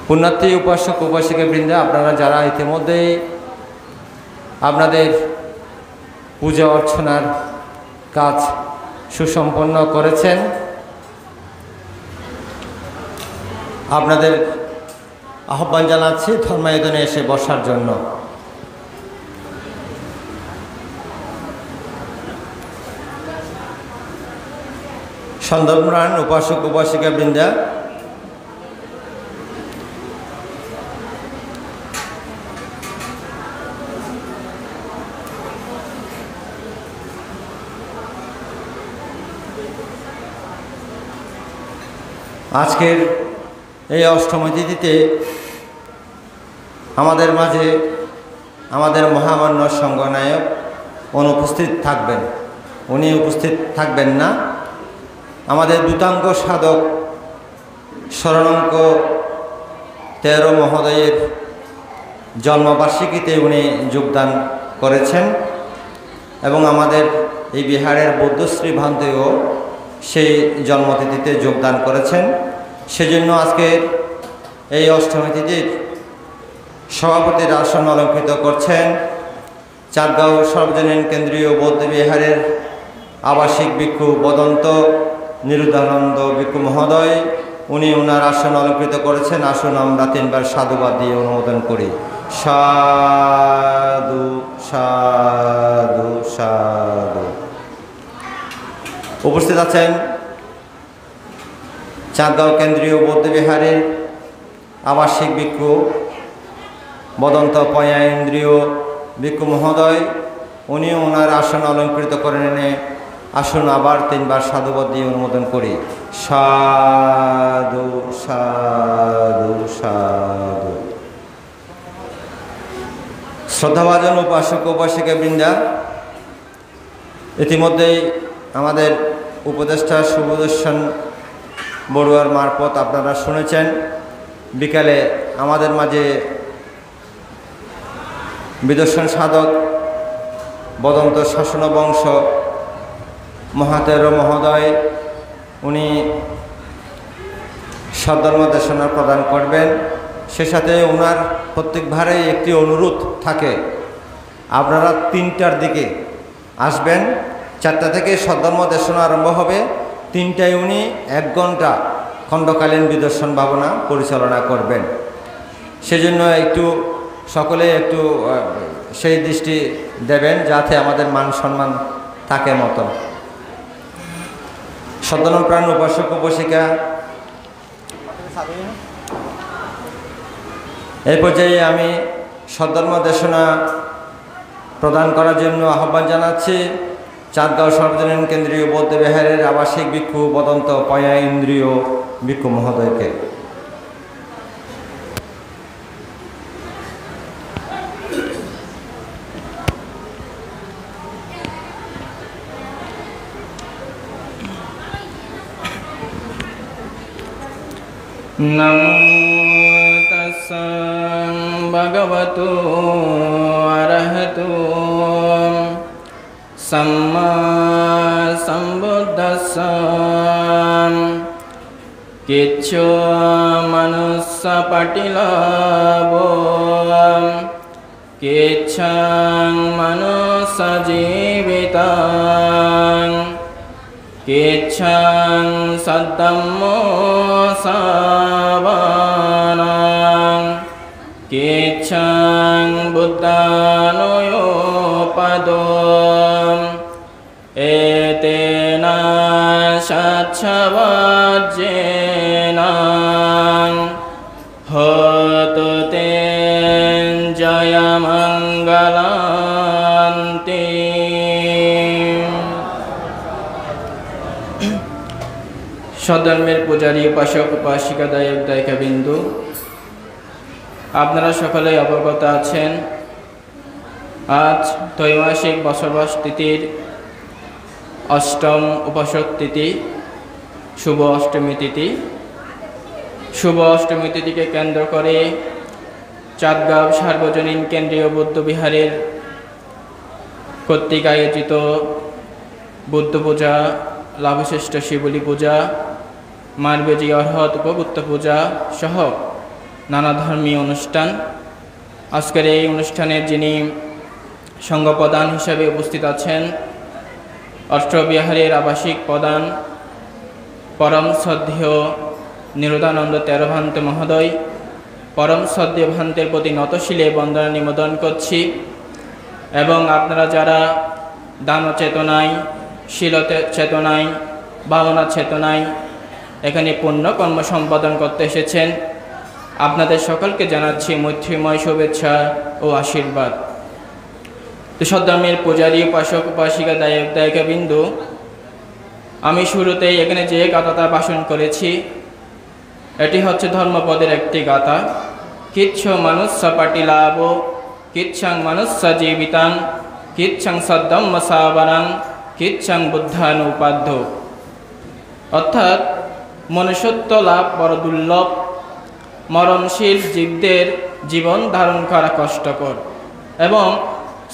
পুণ্যার্থী উপাসক উপাসিকা বৃন্দ, আপনারা যারা ইতিমধ্যেই আপনাদের পূজা অর্চনার কাজ সুসম্পন্ন করেছেন, আপনাদের আহ্বান জানাচ্ছি ধর্মায়তনে এসে বসার জন্য। সন্দর্ভমান উপাসক উপাসিকা বৃন্দা, আজকের এই অষ্টমী তিথিতে আমাদের মাঝে আমাদের মহামান্য সংঘনায়ক অনুপস্থিত থাকবেন। উনি উপস্থিত থাকবেন না। আমাদের দূতাঙ্গ সাধক শরণাঙ্ক 13 মহোদয়ের জন্মবার্ষিকীতে উনি যোগদান করেছেন এবং আমাদের এই বিহারের বৌদ্ধশ্রী ভান্তেও সেই জন্মতিথিতে যোগদান করেছেন। সেজন্য আজকের এই অষ্টমী তিথির সভাপতির আসন অলঙ্কৃত করছেন চাঁদগাঁও সর্বজনীন কেন্দ্রীয় বৌদ্ধ বিহারের আবাসিক ভিক্ষু বদন্ত নিরুদ্ধানন্দ ভিক্ষু মহোদয়। উনি ওনার আসন অলঙ্কৃত করেছেন। আসুন আমরা 3 বার সাধুবাদ দিয়ে অনুমোদন করি। সাধু সাধু সাধু। উপস্থিত আছেন চাঁদগাঁও কেন্দ্রীয় বৌদ্ধ বিহারের আবাসিক ভিক্ষু বদন্ত পয়া ইন্দ্রিয় ভিক্ষু মহোদয়। উনি ওনার আসন অলঙ্কৃত করে এনে আসুন আবার 3 বার সাধুবাদ দিয়ে অনুমোদন করি। সাধু সাধু সাধু। শ্রদ্ধাভাজন উপাসক উপাসিকা বৃন্দা, ইতিমধ্যেই আমাদের উপদেষ্টা সুবোধন বড়ুয়ার মারফত আপনারা শুনেছেন, বিকালে আমাদের মাঝে বিদর্শন সাধক বদন্ত শাসন বংশ মহাতের মহোদয় উনি সদ্ধর্ম দেশনা প্রদান করবেন। সে সাথে ওনার প্রত্যেকবারেই একটি অনুরোধ থাকে, আপনারা 3টার দিকে আসবেন। 4টা থেকে সদ্ধর্ম দেশনা আরম্ভ হবে। 3টায় উনি 1 ঘন্টা খণ্ডকালীন বিদর্শন ভাবনা পরিচালনা করবেন। সেজন্য একটু সকলে একটু সেই দৃষ্টি দেবেন যাতে আমাদের মান সম্মান থাকে মতো। সদ্ধর্মপ্রাণ উপাসক উপাসিকা, এই পর্যায়ে আমি সদ্ধর্ম দেশনা প্রদান করার জন্য আহ্বান জানাচ্ছি চাঁদগাঁও সর্বজনীন কেন্দ্রীয় বৌদ্ধ বিহারের আবাসিক ভিক্ষু বদন্ত পয়া ইন্দ্রিয় ভিক্ষু মহোদয়কে। নমো তাস্সা ভগবতো অরহতো সম্মা সম্বুদ্ধাস্সা। কিচ্ছু মনুষ্য পাটিলাভো কিচ্ছং মনুষ্য জীবিতাং কিচ্ছং সদ্ধম্মো সাবানাং কিচ্ছং বুদ্ধানুয়োপদো এতেনা সাচ্ছবাজ্যেনা হতু তে জয়মঙ্গলান্তি। সদ্ধর্মের পূজারী উপাসক উপাসিকা দায়ক দায়িকা বিন্দু, আপনারা সকলেই অবগত আছেন আজ ত্রৈমাসিক বসবাস তিথির 8ম উপাসক তিথি, শুভ অষ্টমী তিথি। শুভ অষ্টমী তিথিকে কেন্দ্র করে চাঁদগাঁও সার্বজনীন কেন্দ্রীয় বৌদ্ধ বিহারের কর্তৃক আয়োজিত বুদ্ধ পূজা, লাভশ্রেষ্ঠ শিবলী পূজা, মার্বেজি অর্হত উপবুদ্ধ পূজা সহ নানা ধর্মীয় অনুষ্ঠান। আজকের এই অনুষ্ঠানের যিনি সংঘ প্রধান হিসেবে উপস্থিত আছেন, অষ্টবিহারের আবাসিক প্রধান পরম শ্রদ্ধেয় নিরুদানন্দ তেরভান্ত মহোদয়, পরম শ্রদ্ধেয় ভান্তের প্রতি নতশিলে বন্দনা নিবেদন করছি। এবং আপনারা যারা দান চেতনায়, শীল চেতনায়, ভাবনা চেতনায় এখানে পুণ্যকর্ম সম্পাদন করতে এসেছেন, আপনাদের সকলকে জানাচ্ছি মৈত্রীময় শুভেচ্ছা ও আশীর্বাদ। তো সদ্ধর্মের পূজারী, উপাসক, উপাসিকা, দায়ক, দায়িকা বিন্দু, আমি শুরুতেই এখানে যে গাথাটা ভাষণ করেছি এটি হচ্ছে ধর্মপদের একটি গাথা। কিচ্ছ মানুষ্য পাটিলাভ, কিচ্ছং মানুষ্য জীবিতাং, কিচ্ছং সদ্ধম্ম সাবরাং, কিচ্ছং বুদ্ধানুপাধ্য। অর্থাৎ মনুষ্যত্ব লাভ বড় দুর্লভ, মরণশীল জীবদের জীবন ধারণ করা কষ্টকর, এবং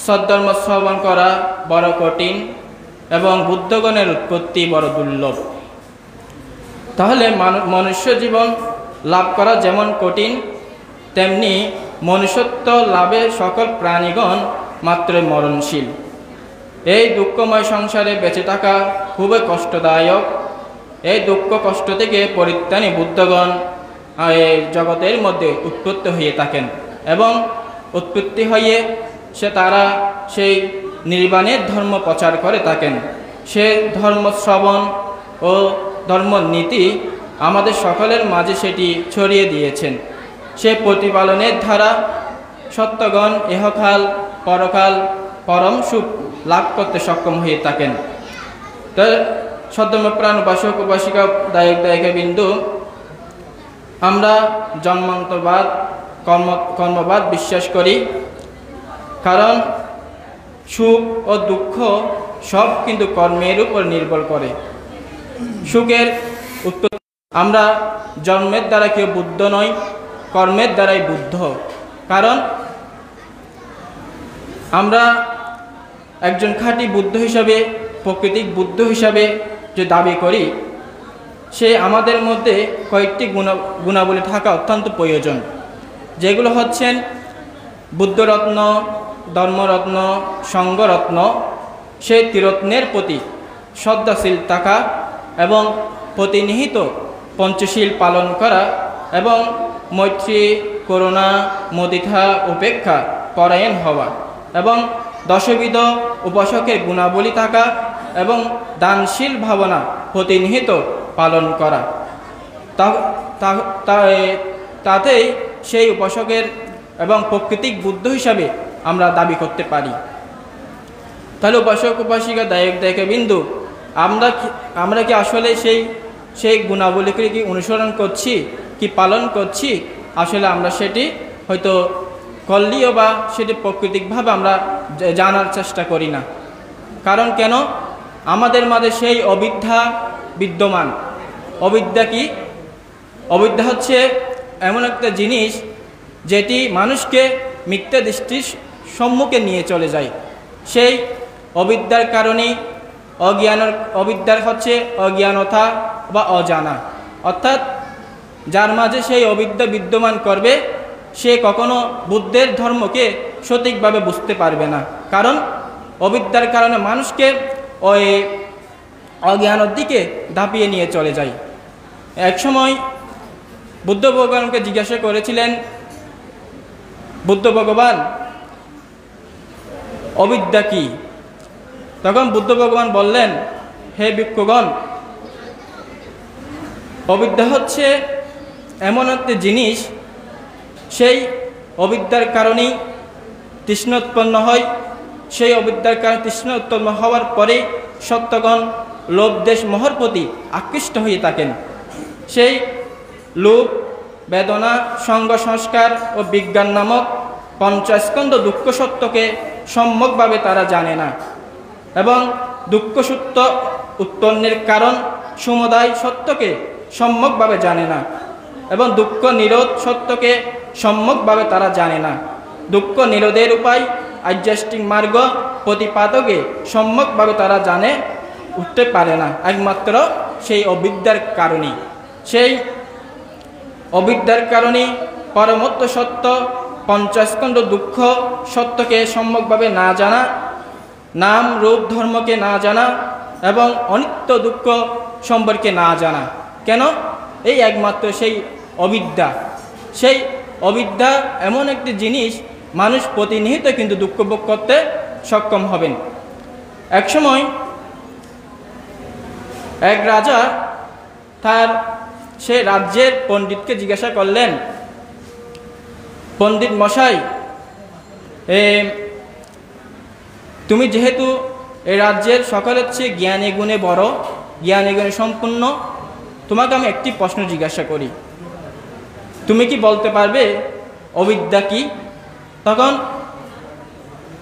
সদ্ধর্ম শ্রবণ করা বড় কঠিন, এবং বুদ্ধগণের উৎপত্তি বড় দুর্লভ। তাহলে মনুষ্য জীবন লাভ করা যেমন কঠিন, তেমনি মনুষ্যত্ব লাভে সকল প্রাণীগণ মাত্র মরণশীল। এই দুঃখময় সংসারে বেঁচে থাকা খুবই কষ্টদায়ক। এই দুঃখ কষ্ট থেকে পরিত্রাণী বুদ্ধগণ এই জগতের মধ্যে উৎপত্তি হয়ে থাকেন, এবং উৎপত্তি হয়ে তারা সেই নির্বাণের ধর্ম প্রচার করে থাকেন। সে ধর্ম শ্রবণ ও ধর্ম নীতি আমাদের সকলের মাঝে সেটি ছড়িয়ে দিয়েছেন। সে প্রতিপালনের ধারা সত্যগণ ইহকাল পরকাল পরম সুখ লাভ করতে সক্ষম হয়ে থাকেন। তো সদ্ধর্মপ্রাণ উপাসক, উপাসিকা, দায়ক, দায়িকা বিন্দু, আমরা জন্মান্তরবাদ, কর্মবাদ বিশ্বাস করি। কারণ সুখ ও দুঃখ সব কিন্তু কর্মের উপর নির্ভর করে। সুখের উত্তর, আমরা জন্মের দ্বারা কেউ বুদ্ধ নয়, কর্মের দ্বারাই বুদ্ধ। কারণ আমরা একজন খাঁটি বুদ্ধ হিসাবে, প্রকৃতিক বুদ্ধ হিসাবে যে দাবি করি, সে আমাদের মধ্যে কয়েকটি গুণাবলী থাকা অত্যন্ত প্রয়োজন, যেগুলো হচ্ছেন বুদ্ধরত্ন, ধর্মরত্ন, সঙ্গরত্ন। সেই ত্রিরত্নের প্রতি শ্রদ্ধাশীল থাকা, এবং প্রতিনিহিত পঞ্চশীল পালন করা, এবং মৈত্রী, করুণা, মুদিতা, উপেক্ষা পরায়ণ হওয়া, এবং দশবিধ উপাসকের গুণাবলী থাকা, এবং দানশীল ভাবনা প্রতিনিহিত পালন করা। তাতেই সেই উপাসকের এবং প্রকৃতিক বুদ্ধ হিসাবে আমরা দাবি করতে পারি। তাহলে উপাসক, উপাসিকা, দায়ক, দায়িকা বিন্দু, আমরা কি আসলে সেই গুণাবলীকে কি অনুসরণ করছি, কি পালন করছি? আসলে আমরা সেটি হয়তো করলেও বা সেটি প্রাকৃতিকভাবে আমরা জানার চেষ্টা করি না। কারণ কেন? আমাদের মাঝে সেই অবিদ্যা বিদ্যমান। অবিদ্যা কি? অবিদ্যা হচ্ছে এমন একটা জিনিস যেটি মানুষকে মিথ্যা দৃষ্টির সম্মুখে নিয়ে চলে যায়। সেই অবিদ্যার কারণেই অবিদ্যার হচ্ছে অজ্ঞানতা বা অজানা। অর্থাৎ যার মাঝে সেই অবিদ্যা বিদ্যমান করবে, সে কখনো বুদ্ধের ধর্মকে সঠিকভাবে বুঝতে পারবে না। কারণ অবিদ্যার কারণে মানুষকে ওই অজ্ঞানের দিকে ধাপিয়ে নিয়ে চলে যায়। এক সময় বুদ্ধ ভগবানকে জিজ্ঞাসা করেছিলেন, বুদ্ধ ভগবান, অবিদ্যা কি? তখন বুদ্ধ ভগবান বললেন, হে ভিক্ষুগণ, অবিদ্যা হচ্ছে এমন একটা জিনিস, সেই অবিদ্যার কারণেই তৃষ্ণা উৎপন্ন হয়। সেই অবিদ্যার কারণে তৃষ্ণা উৎপন্ন হওয়ার পরে সত্যগণ লোভ, দেশ, মোহর প্রতি আকৃষ্ট হয়ে থাকেন। সেই লোভ, বেদনা, সঙ্গ, সংস্কার ও বিজ্ঞান নামক পঞ্চস্কন্ধ দুঃখ সত্যকে সম্যকভাবে তারা জানে না, এবং দুঃখ সত্য উৎপন্নের কারণ সমুদায় সত্যকে সম্যকভাবে জানে না, এবং দুঃখ নিরোধ সত্যকে সম্যকভাবে তারা জানে না। দুঃখ নিরোধের উপায়, আধ্যাত্মিক মার্গ প্রতিপাদকে সম্যকভাবে তারা জানে উঠতে পারে না, একমাত্র সেই অবিদ্যার কারণে। সেই অবিদ্যার কারণে পরমত্ব সত্য, পঞ্চস্কন্ধ দুঃখ সত্যকে সম্যকভাবে না জানা, নাম রূপ ধর্মকে না জানা এবং অনিত্য দুঃখ সম্পর্কে না জানা। কেন? এই একমাত্র সেই অবিদ্যা। সেই অবিদ্যা এমন একটি জিনিস, মানুষ প্রতিনিয়ত কিন্তু দুঃখ ভোগ করতে সক্ষম হবেন। একসময় এক রাজা তার সে রাজ্যের পণ্ডিতকে জিজ্ঞাসা করলেন, পণ্ডিত মশাই, তুমি যেহেতু এই রাজ্যের সকলের চেয়ে জ্ঞানে গুণে বড়, জ্ঞানে গুণে সম্পূর্ণ, তোমাকে আমি একটি প্রশ্ন জিজ্ঞাসা করি, তুমি কি বলতে পারবে অবিদ্যা কি? তখন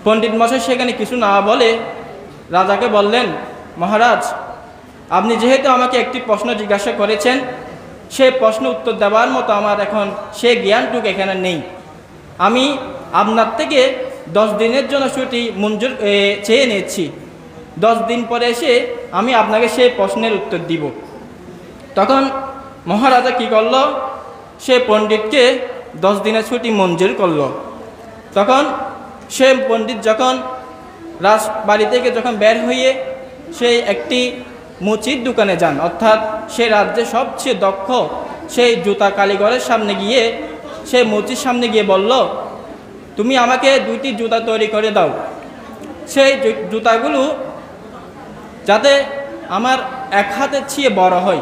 পণ্ডিত মশাই সেখানে কিছু না বলে রাজাকে বললেন, মহারাজ, আপনি যেহেতু আমাকে একটি প্রশ্ন জিজ্ঞাসা করেছেন, সেই প্রশ্ন উত্তর দেওয়ার মতো আমার এখন সে জ্ঞানটুকু এখানে নেই। আমি আপনার থেকে 10 দিনের জন্য ছুটি মঞ্জুর চেয়ে নিচ্ছি। 10 দিন পরে এসে আমি আপনাকে সেই প্রশ্নের উত্তর দিব। তখন মহারাজা কি করল? সে পণ্ডিতকে 10 দিনের ছুটি মঞ্জুর করল। তখন সে পণ্ডিত যখন রাজবাড়ি থেকে যখন বের হয়ে সেই একটি মুচির দোকানে যান, অর্থাৎ সে রাজ্যে সবচেয়ে দক্ষ সেই জুতা কারিগরের সামনে গিয়ে, সেই মুচির সামনে গিয়ে বলল, তুমি আমাকে 2টি জুতা তৈরি করে দাও। সেই জুতাগুলো যাতে আমার এক হাতের চেয়ে বড় হয়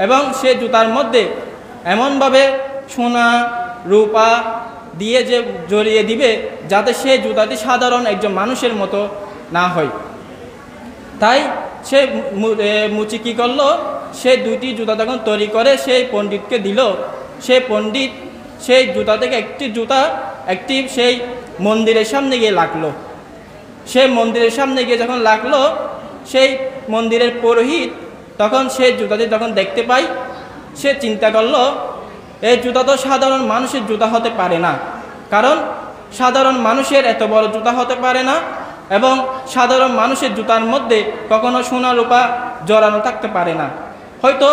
এবং সে জুতার মধ্যে এমনভাবে সোনা রূপা দিয়ে যে জড়িয়ে দিবে যাতে সে জুতাটি সাধারণ একজন মানুষের মতো না হয়। তাই সে মুচি কী করলো? সে 2টি জুতা তখন তৈরি করে সেই পণ্ডিতকে দিল। সেই পণ্ডিত সেই জুতা থেকে একটি সেই মন্দিরের সামনে গিয়ে লাগলো। সেই মন্দিরের সামনে গিয়ে যখন লাগলো, সেই মন্দিরের পুরোহিত তখন সেই জুতাটি যখন দেখতে পায়, সে চিন্তা করলো, এই জুতা তো সাধারণ মানুষের জুতা হতে পারে না, কারণ সাধারণ মানুষের এত বড় জুতা হতে পারে না এবং সাধারণ মানুষের জুতার মধ্যে কখনো সোনা রূপা জড়ানো থাকতে পারে না। হয়তো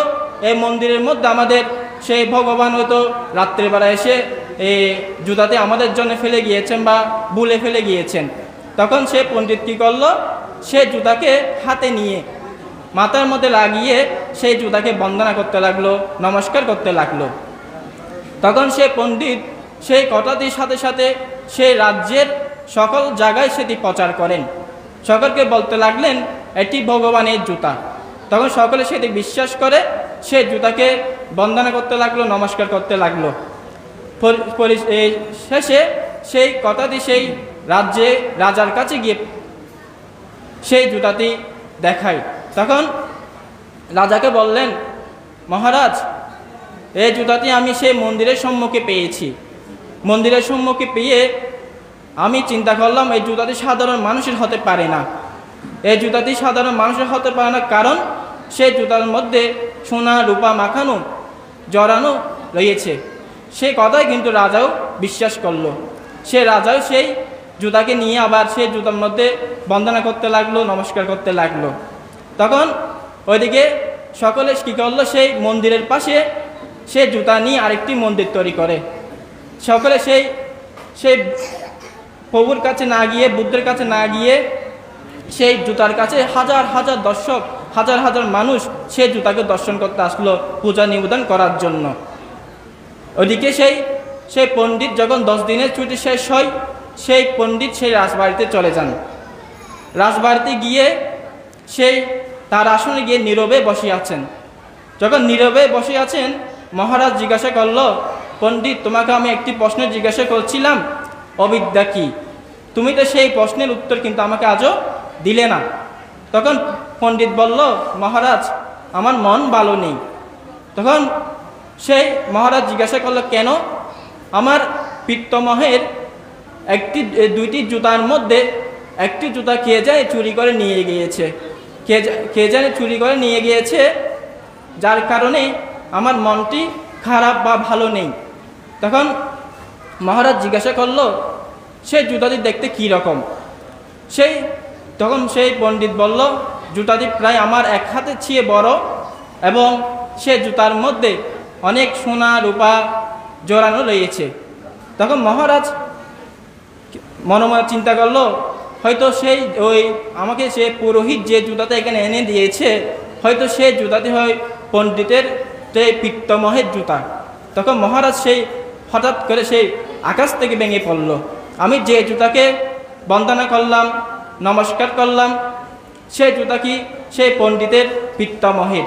এই মন্দিরের মধ্যে আমাদের সেই ভগবান হয়তো রাত্রেবেলা এসে এই জুতাতে আমাদের জন্য ফেলে গিয়েছেন বা বুলে ফেলে গিয়েছেন। তখন সে পণ্ডিত কী করলো? সে জুতাকে হাতে নিয়ে মাথার মধ্যে লাগিয়ে সেই জুতাকে বন্দনা করতে লাগলো, নমস্কার করতে লাগলো। তখন সে পণ্ডিত সেই কথাটির সাথে সাথে সেই রাজ্যের সকল জায়গায় সেটি প্রচার করেন, সকলকে বলতে লাগলেন এটি ভগবানের জুতা। তখন সকলে সেটি বিশ্বাস করে সেই জুতাকে বন্দনা করতে লাগলো, নমস্কার করতে লাগলো। শেষে সেই কথাটি সেই রাজার কাছে গিয়ে সেই জুতাটি দেখায়। তখন রাজাকে বললেন, মহারাজ, এই জুতাটি আমি সেই মন্দিরের সম্মুখে পেয়েছি। মন্দিরের সম্মুখে পেয়ে আমি চিন্তা করলাম এই জুতাটি সাধারণ মানুষের হতে পারে না। এই জুতাটি সাধারণ মানুষের হতে পারে না, কারণ সেই জুতার মধ্যে সোনা রূপা মাখানো জড়ানো রয়েছে। সেই কথাই কিন্তু রাজাও বিশ্বাস করলো। সে রাজাও সেই জুতাকে নিয়ে আবার সেই জুতার মধ্যে বন্দনা করতে লাগলো, নমস্কার করতে লাগলো। তখন ওইদিকে সকলে কী করলো? সেই মন্দিরের পাশে সে জুতা নিয়ে আরেকটি মন্দির তৈরি করে। সকলে সেই প্রভুর কাছে না গিয়ে, বুদ্ধের কাছে না গিয়ে, সেই জুতার কাছে হাজার হাজার দর্শক, হাজার হাজার মানুষ সেই জুতাকে দর্শন করতে আসলো পূজা নিবেদন করার জন্য। ওদিকে সেই পণ্ডিত যখন 10 দিনের ছুটি শেষ হয়, সেই পণ্ডিত সেই রাজবাড়িতে চলে যান। রাজবাড়িতে গিয়ে তার আসনে গিয়ে নীরবে বসে আছেন। যখন নীরবে বসে আছেন, মহারাজ জিজ্ঞাসা করল, পণ্ডিত, তোমাকে আমি একটি প্রশ্ন জিজ্ঞাসা করছিলাম, অবিদ্যা কি? তুমি তো সেই প্রশ্নের উত্তর কিন্তু আমাকে আজও দিলে না। তখন পণ্ডিত বলল, মহারাজ, আমার মন ভালো নেই। তখন সেই মহারাজ জিজ্ঞাসা করলো, কেন? আমার পিত্তমহের 2টি জুতার মধ্যে একটি জুতা কে জানে চুরি করে নিয়ে গিয়েছে, কে জানে চুরি করে নিয়ে গিয়েছে, যার কারণে আমার মনটি খারাপ বা ভালো নেই। তখন মহারাজ জিজ্ঞাসা করলো, সেই জুতাটি দেখতে কী রকম? তখন সেই পণ্ডিত বলল, জুতাটি প্রায় আমার এক হাতের চেয়ে বড় এবং সে জুতার মধ্যে অনেক সোনা রূপা জোরানো রয়েছে। তখন মহারাজ মনে মনে চিন্তা করলো, হয়তো সেই ওই আমাকে সে পুরোহিত যে জুতাটা এখানে এনে দিয়েছে, হয়তো সেই জুতাটি হয় পণ্ডিতের সেই পিত্তমহের জুতা। তখন মহারাজ সেই হঠাৎ করে সেই আকাশ থেকে ভেঙে পড়ল। আমি যে জুতাকে বন্দনা করলাম, নমস্কার করলাম, সেই জুতা কি সেই পণ্ডিতের পিত্তমহের।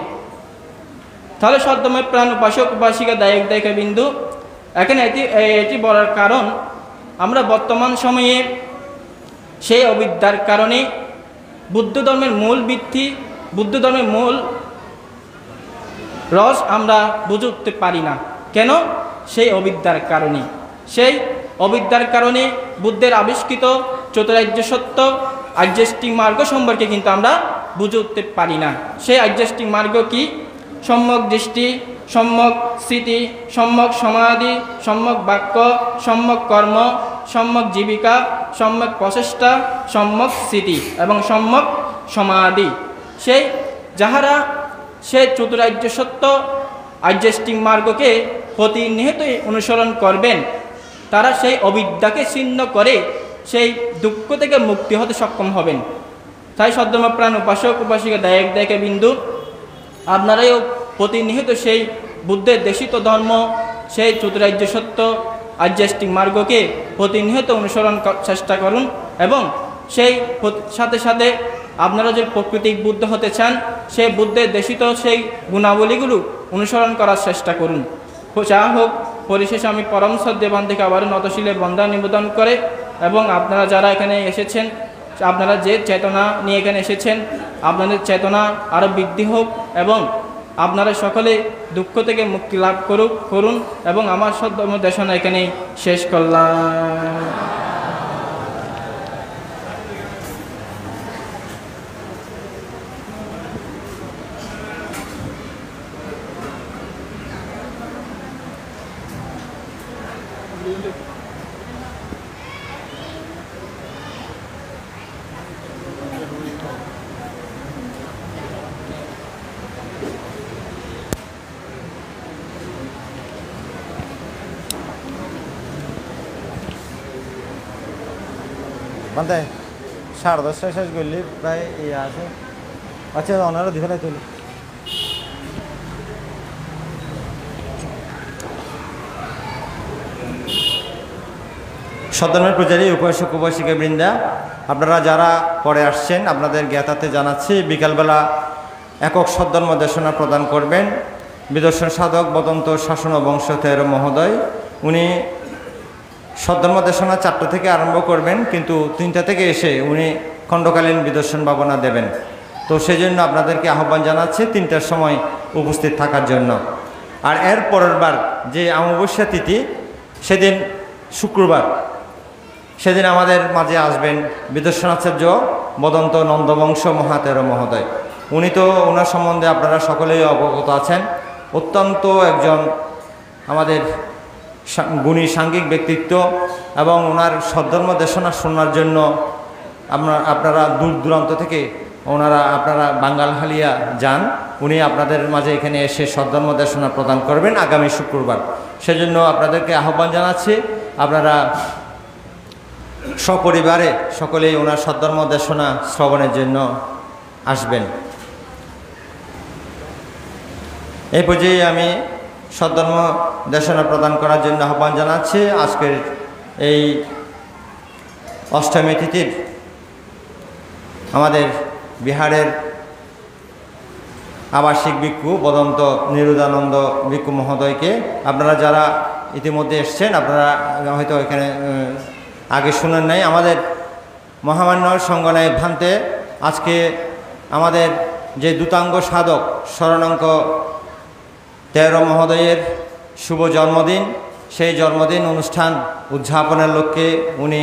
তাহলে সদ্যময় প্রাণ উপাসক উপাসিকা দায়ক দায়িকা বিন্দু, এখানে এটি বলার কারণ আমরা বর্তমান সময়ে সেই অবিদ্যার কারণে বুদ্ধ ধর্মের মূল ভিত্তি, বুদ্ধ ধর্মের মূল রস আমরা বুঝে উঠতে পারি না। কেন? সেই অবিদ্যার কারণে। সেই অবিদ্যার কারণে বুদ্ধের আবিষ্কৃত চতুরার্য সত্য আধ্যাত্মিক মার্গ সম্পর্কে কিন্তু আমরা বুঝে উঠতে পারি না। সেই আধ্যাত্মিক মার্গ কি? সম্যক দৃষ্টি, সম্যক স্মৃতি, সম্যক সমাধি, সম্যক বাক্য, সম্যক কর্ম, সম্যক জীবিকা, সম্যক প্রচেষ্টা, সম্যক স্মৃতি এবং সম্যক সমাধি। সেই যাহারা সেই চতুরার্য সত্য আধ্যাত্মিক মার্গকে প্রতিনিয়তই অনুসরণ করবেন, তারা সেই অবিদ্যাকে ছিন্ন করে সেই দুঃখ থেকে মুক্তি হতে সক্ষম হবেন। তাই সদ্যময় প্রাণ উপাসক উপাসিকা দায়ক দায়িকা বিন্দু, আপনারাও প্রতিনিয়ত সেই বুদ্ধের দেশিত ধর্ম, সেই চতুরার্য সত্য আধ্যাত্মিক মার্গকে প্রতিনিয়ত অনুসরণ চেষ্টা করুন এবং সেই সাথে সাথে আপনারা যে প্রাকৃতিক বুদ্ধ হতে চান, সেই বুদ্ধের দেশিত সেই গুণাবলীগুলো অনুসরণ করার চেষ্টা করুন। যা হোক, পরিশেষে আমি পরম শ্রদ্ধেবান থেকে আবারও নতশিলে বন্দনা নিবেদন করে এবং আপনারা যারা এখানে এসেছেন, আপনারা যে চেতনা নিয়ে এখানে এসেছেন, আপনাদের চেতনা আরও বৃদ্ধি হোক এবং আপনারা সকলে দুঃখ থেকে মুক্তি লাভ করুন এবং আমার সদ্যম দেশনা এখানেই শেষ করলাম। মানে 10:30 শেষ করলি প্রায় ইয়ে আছে। আচ্ছা, ওনারা দিবে না তুলি। সদ্যমের পূজারী উপাসক উপাসিকা বৃন্দা, আপনারা যারা পরে আসছেন আপনাদের জ্ঞাতাতে জানাচ্ছি, বিকালবেলা একক সদ্ধর্ম দেশনা প্রদান করবেন বিদর্শন সাধক বদন্ত শাসন বংশ তের মহোদয়। উনি সদ্ধর্ম দেশনা 4টা থেকে আরম্ভ করবেন, কিন্তু 3টা থেকে এসে উনি খণ্ডকালীন বিদর্শন ভাবনা দেবেন। তো সেই জন্য আপনাদেরকে আহ্বান জানাচ্ছি 3টার সময় উপস্থিত থাকার জন্য। আর এর পরের বার যে অমাবস্যা তিথি, সেদিন শুক্রবার, সেদিন আমাদের মাঝে আসবেন বিদর্শনাচার্য বদন্ত নন্দবংশ মহাতের মহোদয়। উনি তো ওনার সম্বন্ধে আপনারা সকলেই অবগত আছেন। অত্যন্ত একজন আমাদের গুণী সাংঘিক ব্যক্তিত্ব এবং ওনার সদ্ধর্ম দেশনা শোনার জন্য আপনারা দূর দূরান্ত থেকে আপনারা বাঙ্গালহালিয়া যান। উনি আপনাদের মাঝে এখানে এসে সদ্ধর্ম দেশনা প্রদান করবেন আগামী শুক্রবার। সেজন্য আপনাদেরকে আহ্বান জানাচ্ছি, আপনারা সপরিবারে সকলেই ওনার সদ্ধর্ম দেশনা শ্রবণের জন্য আসবেন। এই পর্যায়ে আমি সদ্ধর্ম দেশনা প্রদান করার জন্য আহ্বান জানাচ্ছি আজকের এই অষ্টমী তিথির আমাদের বিহারের আবাসিক ভিক্ষু বদন্ত নিরুদানন্দ ভিক্ষু মহোদয়কে। আপনারা যারা ইতিমধ্যে এসছেন, আপনারা হয়তো এখানে আগে শুনেন নাই, আমাদের মহামান্য সংগনায় ভান্তে আজকে আমাদের যে দূতাঙ্গ সাধক শরণাঙ্ক 13 মহোদয়ের শুভ জন্মদিন, সেই জন্মদিন অনুষ্ঠান উদযাপনের লক্ষ্যে উনি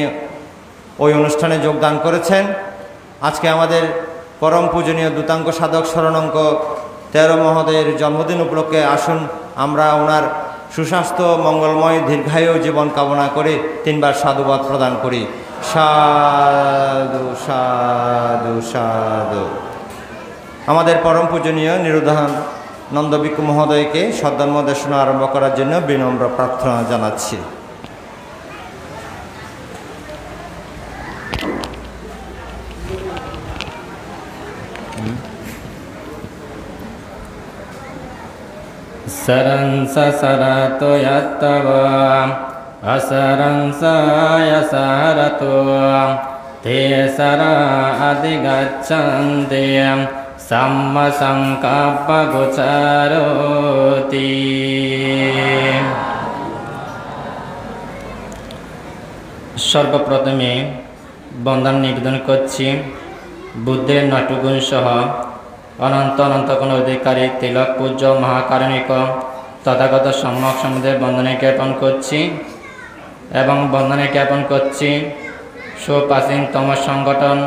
ওই অনুষ্ঠানে যোগদান করেছেন। আজকে আমাদের পরম পূজনীয় দূতাঙ্গ সাধক শরণাঙ্ক 13 মহোদয়ের জন্মদিন উপলক্ষে আসুন আমরা ওনার সুস্বাস্থ্য মঙ্গলময় দীর্ঘায়ু জীবন কামনা করে 3 বার সাধুবাদ প্রদান করি। সাধু সাধু সাধু। আমাদের পরম পূজনীয় নন্দভিক্ষু মহোদয়কে সদ্ধর্ম দেশনা আরম্ভ করার জন্য বিনম্র প্রার্থনা জানাচ্ছি। Saransa sarato yattava asaransa yasarato te sara adigacchante samma sankappa gocharoti। সর্বপ্রথমে বন্দনা নিবেদন করছি বুদ্ধের নটগুণ সহ অনন্ত অনন্ত কোন অধিকারী তিলক পূজ্য মহাকারণিক তথাগত সম্যক সমুদ্রের বন্দনা জ্ঞাপন করছি এবং বন্দনা জ্ঞাপন করছি সুপ্রাচীনতম সংগঠন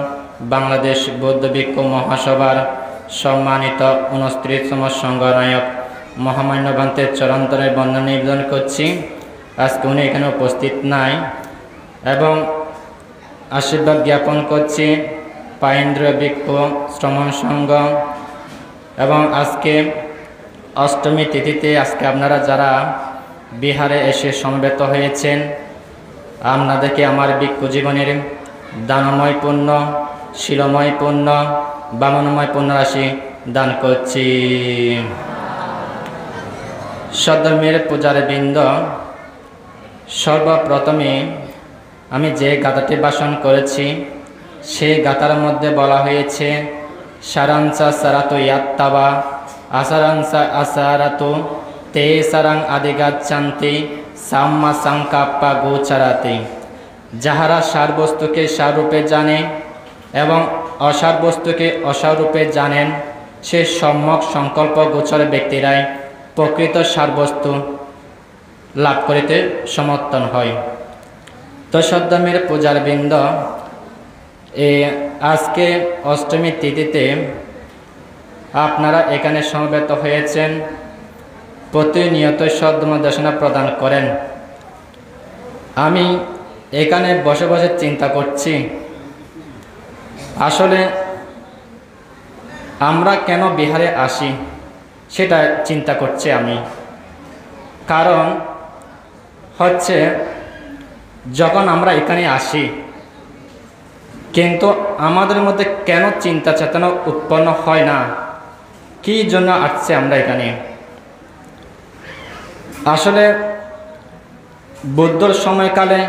বাংলাদেশ বৌদ্ধ ভিক্ষু মহাসভার সম্মানিত 29তম সংঘনায়ক মহামান্য ভান্তের চরণতলে বন্দনা নিবেদন করছি। আজকে উনি এখানে উপস্থিত নাই এবং আশীর্বাদ জ্ঞাপন করছি পাইন্দ্র ভিক্ষু শ্রমণ সংঘ এবং আজকে অষ্টমী তিথিতে আজকে আপনারা যারা বিহারে এসে সমবেত হয়েছেন আপনাদেরকে আমার ভিক্ষু জীবনের দানময় পুণ্য শিলময় পুণ্য বামনময় পুণ্যরাশি দান করছি। সদ্ধর্মের পূজার বৃন্দ, সর্বপ্রথমে আমি যে গাথাটি ভাষণ করেছি সেই গাথার মধ্যে বলা হয়েছে সারাংসা সারাতো ইয়াত্তাবা আসারাংসা আসারাতো তে সারাং আদিগাচ্ছান্তি সাম্মা সাংকাপ্পা গোচারাতি। যাহারা সার বস্তুকে সাররূপে জানে এবং অসার বস্তুকে অসাররূপে জানেন সে সম্যক সংকল্প গোচর ব্যক্তিরাই প্রকৃত সারবস্তু লাভ করিতে সমর্থন হয়। তো সদ্ধর্মের পূজার বৃন্দ, আজকে অষ্টমী তিথিতে আপনারা এখানে সমবেত হয়েছেন, প্রতিনিয়ত সদ্ধর্ম দেশনা প্রদান করেন। আমি এখানে বসে বসে চিন্তা করছি আসলে আমরা কেন বিহারে আসি সেটা চিন্তা করছি আমি। কারণ হচ্ছে যখন আমরা এখানে আসি কিন্তু আমাদের মধ্যে কেন চিন্তা চেতনা উৎপন্ন হয় না, কি জন্য আসছে আমরা এখানে। আসলে বুদ্ধর সময়কালে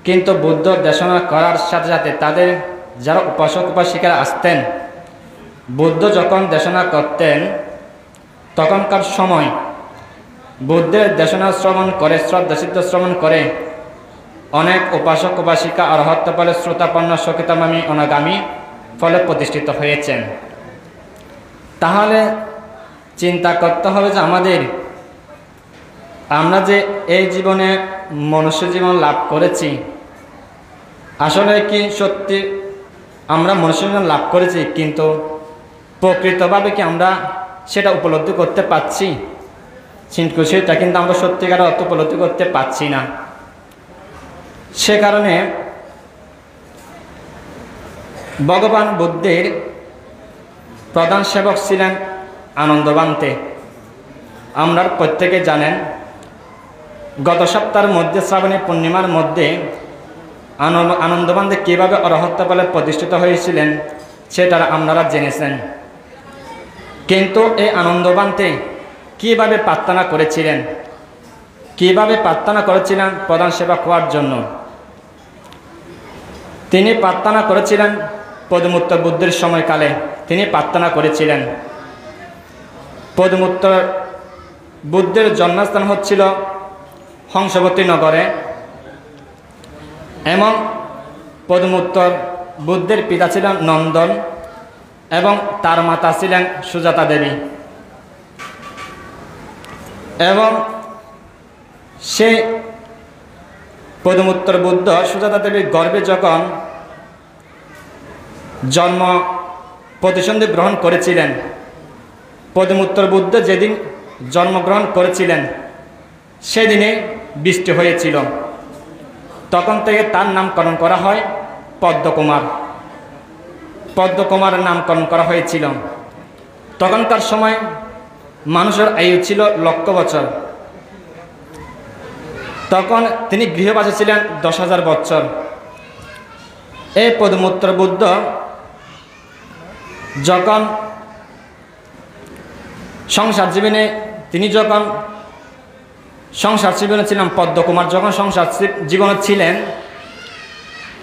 কিন্তু বুদ্ধ দেশনা করার সাথে সাথে তাদের যারা উপাসক উপাসিকারা আসতেন, বুদ্ধ যখন দেশনা করতেন তখনকার সময় বুদ্ধের দেশনা শ্রবণ করে শ্রদ্ধাসিদ্ধ শ্রবণ করে অনেক উপাসক উপাসিকা অরহত্য ফলে শ্রোতাপন্ন সকিতমামী অনাগামী ফলে প্রতিষ্ঠিত হয়েছেন। তাহলে চিন্তা করতে হবে যে আমরা যে এই জীবনে মনুষ্য জীবন লাভ করেছি আসলে কি সত্যি আমরা মনুষ্য জীবন লাভ করেছি, কিন্তু প্রকৃতভাবে কি আমরা সেটা উপলব্ধি করতে পারছি? সেটা কিন্তু আমরা সত্যিকার অর্থ উপলব্ধি করতে পারছি না। সে কারণে ভগবান বুদ্ধের প্রধান সেবক ছিলেন আনন্দভান্তে। আমরা প্রত্যেকে জানেন গত সপ্তাহের মধ্যে শ্রাবণী পূর্ণিমার মধ্যে আনন্দভান্তে কীভাবে অরহত্য বলে প্রতিষ্ঠিত হয়েছিলেন সেটা আপনারা জেনেছেন। কিন্তু এই আনন্দভান্তে কীভাবে প্রার্থনা করেছিলেন, প্রধান সেবক হওয়ার জন্য? তিনি প্রার্থনা করেছিলেন পদমুত্তর বুদ্ধের সময়কালে। তিনি প্রার্থনা করেছিলেন, পদমুত্তর বুদ্ধের জন্মস্থান হচ্ছিল হংসবতী নগরে এবং পদমুত্তর বুদ্ধের পিতা ছিলেন নন্দন এবং তার মাতা ছিলেন সুজাতা দেবী। এবং সে পদমুত্তর বুদ্ধ সুজাতা দেবীর গর্ভে যখন জন্ম প্রতিসন্ধি গ্রহণ করেছিলেন, পদমুত্তর বুদ্ধ যেদিন জন্মগ্রহণ করেছিলেন সেদিনে বৃষ্টি হয়েছিল। তখন থেকে তার নামকরণ করা হয় পদ্মকুমার। পদ্মকুমারের নামকরণ করা হয়েছিল। তখনকার সময় মানুষের আয়ু ছিল 1,00,000 বছর। তখন তিনি গৃহবাসী ছিলেন 10,000 বছর। এই পদমূত্র বুদ্ধ যখন সংসার জীবনে ছিলেন, পদ্মকুমার যখন সংসার জীবনে ছিলেন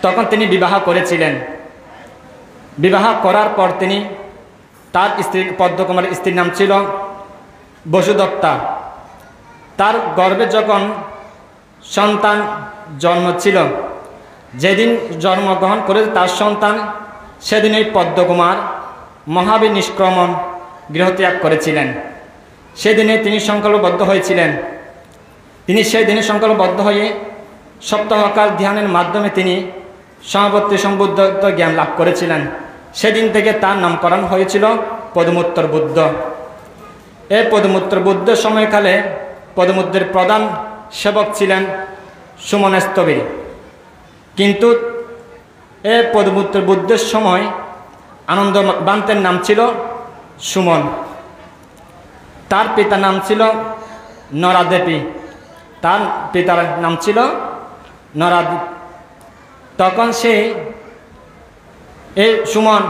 তখন তিনি বিবাহ করেছিলেন। বিবাহ করার পর তিনি তার স্ত্রী পদ্মকুমারের স্ত্রীর নাম ছিল বসুদত্তা। তার গর্ভে যখন সন্তান জন্ম ছিল, যেদিন জন্মগ্রহণ করে তার সন্তান, সেদিনই পদ্মকুমার মহাবীর নিষ্ক্রমণ গৃহত্যাগ করেছিলেন। সেদিনে তিনি সংকল্পবদ্ধ হয়েছিলেন। তিনি সেই দিনে সংকল্পবদ্ধ হয়ে সপ্তাহকাল ধ্যানের মাধ্যমে তিনি সমাপত্তি সম্বুদ্ধ জ্ঞান লাভ করেছিলেন। সেদিন থেকে তার নামকরণ হয়েছিল পদমূত্র বুদ্ধ। এই পদমূত্র বুদ্ধের সময়কালে পদমূত্রের প্রধান সেবক ছিলেন সুমনস্তবী। কিন্তু এই পদমূত্র বুদ্ধের সময় আনন্দবান্তের নাম ছিল সুমন। তার পিতার নাম ছিল নরাদেবী। তার পিতার নাম ছিল নরাদেবী। তখন সে এই সুমন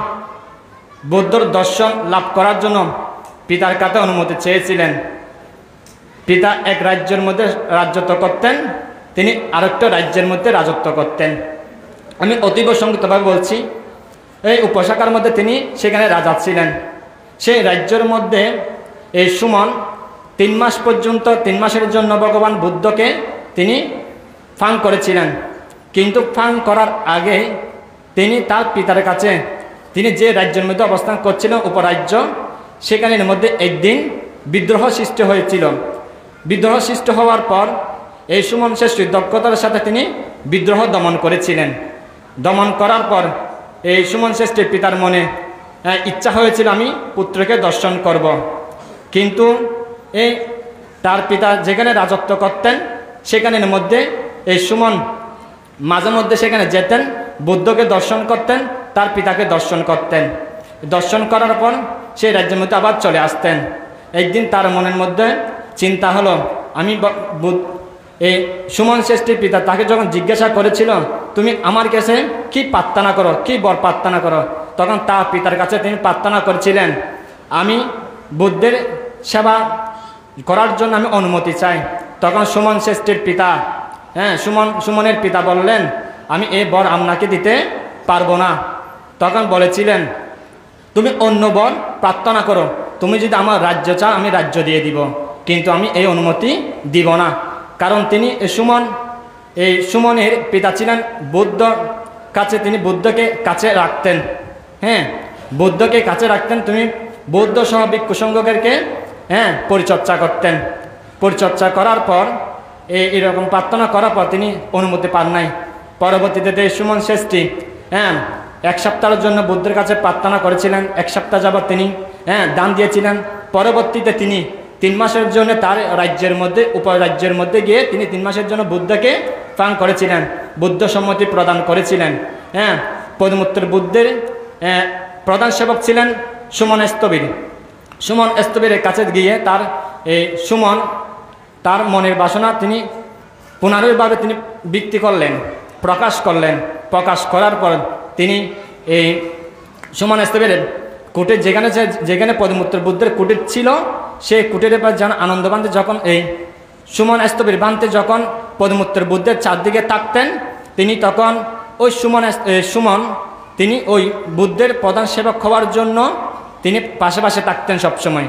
বুদ্ধর দর্শন লাভ করার জন্য পিতার কাছে অনুমতি চেয়েছিলেন। পিতা এক রাজ্যের মধ্যে রাজত্ব করতেন, তিনি আরেকটা রাজ্যের মধ্যে রাজত্ব করতেন। আমি অতীব সংক্ষিপ্তভাবে বলছি। এই উপশাখার মধ্যে তিনি সেখানে রাজা ছিলেন। সেই রাজ্যের মধ্যে এই সুমন 3 মাস পর্যন্ত 3 মাসের জন্য ভগবান বুদ্ধকে তিনি ফাং করেছিলেন। কিন্তু ফাং করার আগে তিনি তার পিতার কাছে, তিনি যে রাজ্যের মধ্যে অবস্থান করছিলেন উপরাজ্য, সেখানের মধ্যে একদিন বিদ্রোহ সৃষ্টি হয়েছিল। বিদ্রোহ সৃষ্টি হওয়ার পর এই সুমন শ্রেষ্ঠ দক্ষতার সাথে তিনি বিদ্রোহ দমন করেছিলেন। দমন করার পর এই সুমন শ্রেষ্ঠের পিতার মনে ইচ্ছা হয়েছিল আমি পুত্রকে দর্শন করব। কিন্তু এই তার পিতা যেখানে রাজত্ব করতেন সেখানের মধ্যে এই সুমন মাঝে মধ্যে সেখানে যেতেন, বুদ্ধকে দর্শন করতেন, তার পিতাকে দর্শন করতেন। দর্শন করার পর সেই রাজ্যের মধ্যে আবার চলে আসতেন। একদিন তার মনের মধ্যে চিন্তা হলো, আমি এই সুমন শ্রেষ্ঠীর পিতা তাকে যখন জিজ্ঞাসা করেছিল তুমি আমার কাছে কি প্রার্থনা করো, কি বর প্রার্থনা করো, তখন তার পিতার কাছে তিনি প্রার্থনা করেছিলেন আমি বুদ্ধের সেবা করার জন্য আমি অনুমতি চাই। তখন সুমন শ্রেষ্ঠীর পিতা সুমনের পিতা বললেন আমি এই বর আপনাকে দিতে পারবো না। তখন বলেছিলেন তুমি অন্য বর প্রার্থনা করো, তুমি যদি আমার রাজ্য চাও আমি রাজ্য দিয়ে দিব, কিন্তু আমি এই অনুমতি দিব না। কারণ তিনি সুমনের পিতা ছিলেন বুদ্ধ কাছে, তিনি বুদ্ধকে কাছে রাখতেন। বুদ্ধকে কাছে রাখতেন। তুমি বৌদ্ধ সহ ভিক্ষু সংঘকে পরিচর্যা করতেন। পরিচর্যা করার পর এরকম প্রার্থনা করার পর তিনি অনুমতি পান নাই। পরবর্তীতে সুমন শ্রেষ্ঠী 1 সপ্তাহের জন্য বুদ্ধের কাছে প্রার্থনা করেছিলেন। 1 সপ্তাহ যাবৎ তিনি দান দিয়েছিলেন। পরবর্তীতে তিনি 3 মাসের জন্য তার রাজ্যের মধ্যে উপরাজ্যের মধ্যে গিয়ে তিনি 3 মাসের জন্য বুদ্ধকে ফাং করেছিলেন, বুদ্ধ সম্মতি প্রদান করেছিলেন। পদমূত্র বুদ্ধের প্রধান সেবক ছিলেন সুমন স্তবীর। সুমন স্তবীরের কাছে গিয়ে সুমন তার মনের বাসনা তিনি পুনরায়ভাবে তিনি ব্যক্তি করলেন, প্রকাশ করলেন। প্রকাশ করার পর তিনি এই সুমন স্তবীরের কুটির যেখানে পদমূত্র বুদ্ধের কুটির ছিল, সেই কুটিরের পর যেন আনন্দবান্তে যখন এই সুমন স্তবীর বান্তে যখন পদমূত্র বুদ্ধের চারদিকে থাকতেন, তিনি তখন ওই সুমন তিনি ওই বুদ্ধের প্রধান সেবক হওয়ার জন্য তিনি পাশে পাশে থাকতেন সবসময়।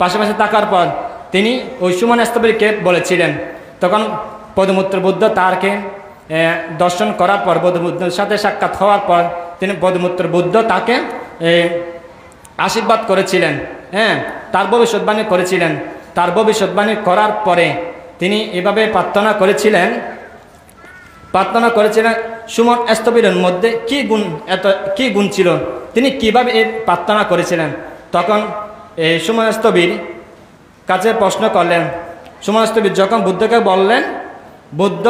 পাশে পাশে থাকার পর তিনি ওই সুমন স্তবীরকে বলেছিলেন। তখন পদমূত্র বুদ্ধ তারকে দর্শন করার পর, পদমূত্রের সাথে সাক্ষাৎ হওয়ার পর তিনি পদমূত্র বুদ্ধ তাকে আশীর্বাদ করেছিলেন। তার ভবিষ্যৎবাণী করেছিলেন। তার ভবিষ্যৎবাণী করার পরে তিনি এভাবে প্রার্থনা করেছিলেন সুমন স্তবীরের মধ্যে কি গুণ ছিল, তিনি কিভাবে এই প্রার্থনা করেছিলেন। তখন এই সুমন স্তবীর কাছে প্রশ্ন করলেন। সুমন স্তবীর যখন বুদ্ধকে বললেন, বুদ্ধ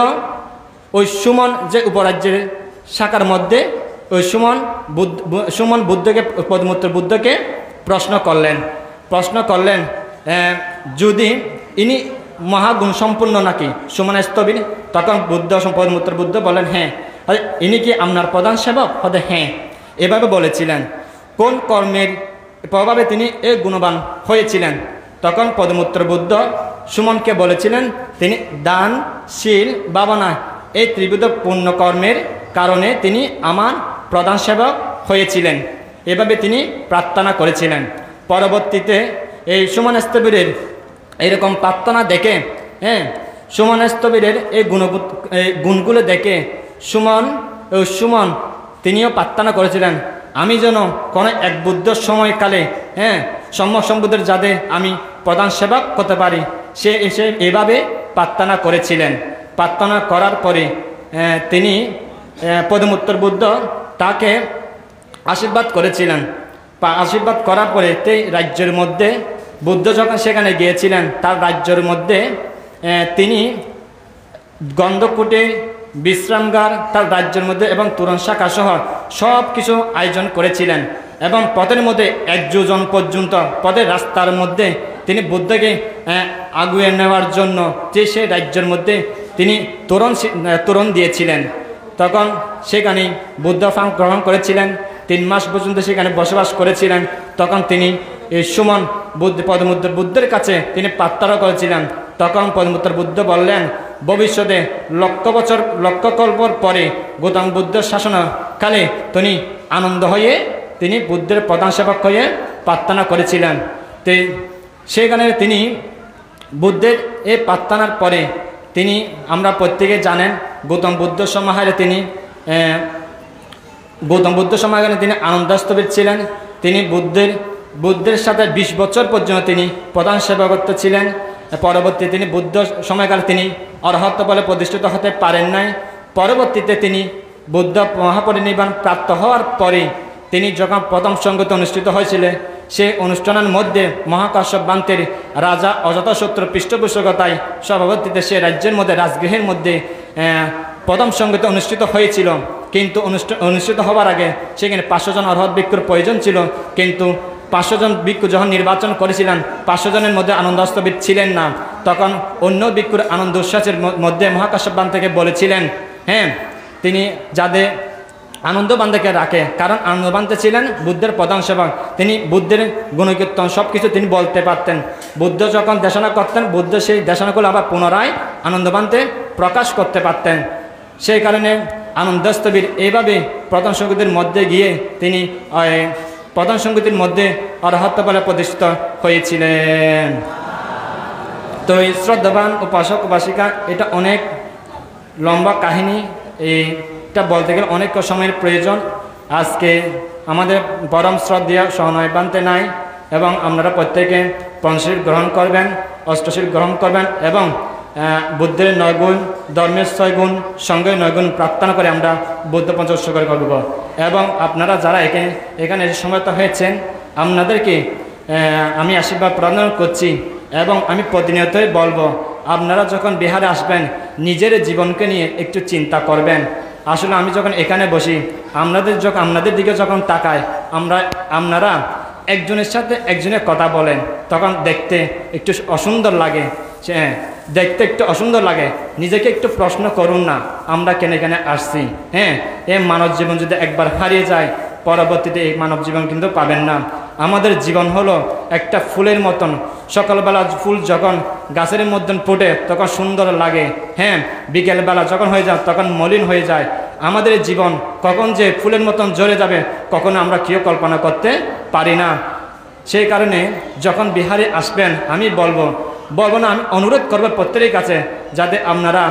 ওই সুমন যে উপরাজ্যের শাখার মধ্যে ওই সুমন বুদ্ধকে পদমূত্র বুদ্ধকে প্রশ্ন করলেন যদি ইনি মহাগুণ সম্পূর্ণ নাকি সুমন স্থবির? তখন পদমূত্র বুদ্ধ বলেন হ্যাঁ। ইনি কি আপনার প্রধান সেবক? হতে হ্যাঁ। এভাবে বলেছিলেন। কোন কর্মের প্রভাবে তিনি এই গুণবান হয়েছিলেন? তখন পদমূত্র বুদ্ধ সুমনকে বলেছিলেন তিনি দানশীল ভাবনা এই ত্রিবিধ পুণ্য কর্মের কারণে তিনি আমার প্রধান সেবক হয়েছিলেন। এভাবে তিনি প্রার্থনা করেছিলেন। পরবর্তীতে এই সুমন স্থবিরের এইরকম প্রার্থনা দেখে, সুমন স্থবিরের এই গুণগুলো দেখে সুমন তিনিও প্রার্থনা করেছিলেন আমি যেন কোনো এক বুদ্ধ সময়কালে সম্যক সম্বুদ্ধের যাতে আমি প্রধান সেবক করতে পারি। সে এসে এভাবে প্রার্থনা করেছিলেন। প্রার্থনা করার পরে তিনি পদমূত্র বুদ্ধ তাকে আশীর্বাদ করেছিলেন। আশীর্বাদ করার পরে রাজ্যের মধ্যে বুদ্ধ যখন সেখানে গিয়েছিলেন তার রাজ্যের মধ্যে তিনি গন্ধকূটে বিশ্রামগার তার রাজ্যের মধ্যে এবং তুরন শাখা সহ সব কিছু আয়োজন করেছিলেন। এবং পথের মধ্যে 1 যোজন পর্যন্ত পথের রাস্তার মধ্যে তিনি বুদ্ধকে আগুয়ে নেওয়ার জন্য যে সে রাজ্যের মধ্যে তিনি তোরণ দিয়েছিলেন। তখন সেখানে বুদ্ধ গ্রহণ করেছিলেন। 3 মাস পর্যন্ত সেখানে বসবাস করেছিলেন। তখন তিনি সুমন পদমূত্র বুদ্ধের কাছে তিনি প্রার্থনা করেছিলেন। তখন পদমূত্র বুদ্ধ বললেন ভবিষ্যতে লক্ষ কল্পর পরে গৌতম বুদ্ধের শাসনকালে তিনি আনন্দ হয়ে তিনি বুদ্ধের প্রধান সেবক হয়ে প্রার্থনা করেছিলেন। তো সেখানে তিনি বুদ্ধের এই প্রার্থনার পরে তিনি আমরা প্রত্যেকে জানেন গৌতম বুদ্ধ সমাহারে তিনি আনন্দস্থবির ছিলেন। তিনি বুদ্ধের সাথে 20 বছর পর্যন্ত তিনি প্রধান সেবকত্ব ছিলেন। পরবর্তী তিনি বুদ্ধ সময়কালে তিনি অরহত্ব বলে প্রতিষ্ঠিত হতে পারেন নাই। পরবর্তীতে তিনি বুদ্ধ মহাপরিনির্বাণ প্রাপ্ত হওয়ার পরে তিনি যখন প্রথম সংগতি অনুষ্ঠিত হয়েছিল সেই অনুষ্ঠানের মধ্যে মহাকাশ্যপ প্রান্তের রাজা অজাতশত্রুর পৃষ্ঠপোষকতায় সভাপতিতে সে রাজ্যের মধ্যে রাজগৃহের মধ্যে প্রথম সংগতি অনুষ্ঠিত হয়েছিল। কিন্তু অনুষ্ঠিত হওয়ার আগে সেখানে 500 জন অরহৎ ভিক্ষুর প্রয়োজন ছিল। কিন্তু 500 জন ভিক্ষু যখন নির্বাচন করেছিলেন 500 জনের মধ্যে আনন্দস্থবির ছিলেন না। তখন অন্য ভিক্ষুর আনন্দ উচ্ছ্বাসের মধ্যে মহাকাশ্যপবান থেকে বলেছিলেন তিনি যাদের আনন্দবান্ধকে রাখে, কারণ আনন্দবান্ধে ছিলেন বুদ্ধের প্রধান সেবক। তিনি বুদ্ধের গুণকীর্তন সব কিছু তিনি বলতে পারতেন। বুদ্ধ যখন দেশনা করতেন বুদ্ধ সেই দেশনাগুলো আবার পুনরায় আনন্দবান্ধে প্রকাশ করতে পারতেন। সেই কারণে আনন্দস্থবির এইভাবে প্রধান সংগতির মধ্যে গিয়ে তিনি প্রধান সংগতির মধ্যে অরহত্ব বলে প্রতিষ্ঠিত হয়েছিলেন। তো এই শ্রদ্ধাবান উপাসক উপাসিকা এটা অনেক লম্বা কাহিনী, এইটা বলতে গেলে অনেক সময়ের প্রয়োজন। আজকে আমাদের পরম শ্রদ্ধেয় সহনয় বানতে নাই এবং আপনারা প্রত্যেকে পঞ্চশীল গ্রহণ করবেন, অষ্টশীল গ্রহণ করবেন এবং বুদ্ধের 9 গুণ, ধর্মের 6 গুণ, সঙ্গে 9 গুণ প্রার্থনা করে আমরা বুদ্ধ পঞ্চস্বর করব। এবং আপনারা যারা এখানে সমবেত হয়েছেন আপনাদেরকে আমি আশীর্বাদ প্রদান করছি এবং আমি প্রতিনিয়তই বলবো আপনারা যখন বিহারে আসবেন নিজের জীবনকে নিয়ে একটু চিন্তা করবেন। আসলে আমি যখন এখানে বসি আপনাদের দিকে যখন তাকাই আপনারা একজনের সাথে একজনের কথা বলেন তখন দেখতে একটু অসুন্দর লাগে। দেখতে একটু অসুন্দর লাগে। নিজেকে একটু প্রশ্ন করুন না আমরা কেন এখানে আসছি। এই মানব জীবন যদি একবার হারিয়ে যায় পরবর্তীতে এই মানব জীবন কিন্তু পাবেন না। আমাদের জীবন হলো একটা ফুলের মতন। সকালবেলা ফুল যখন গাছের মধ্যে ফোটে তখন সুন্দর লাগে, বিকেলবেলা যখন হয়ে যায় তখন মলিন হয়ে যায়। আমাদের জীবন কখন যে ফুলের মতন ঝরে যাবে কখনো আমরা কেউ কল্পনা করতে পারি না। সেই কারণে যখন বিহারে আসবেন আমি বলবো না, আমি অনুরোধ করবো প্রত্যেকের কাছে যাতে আপনারা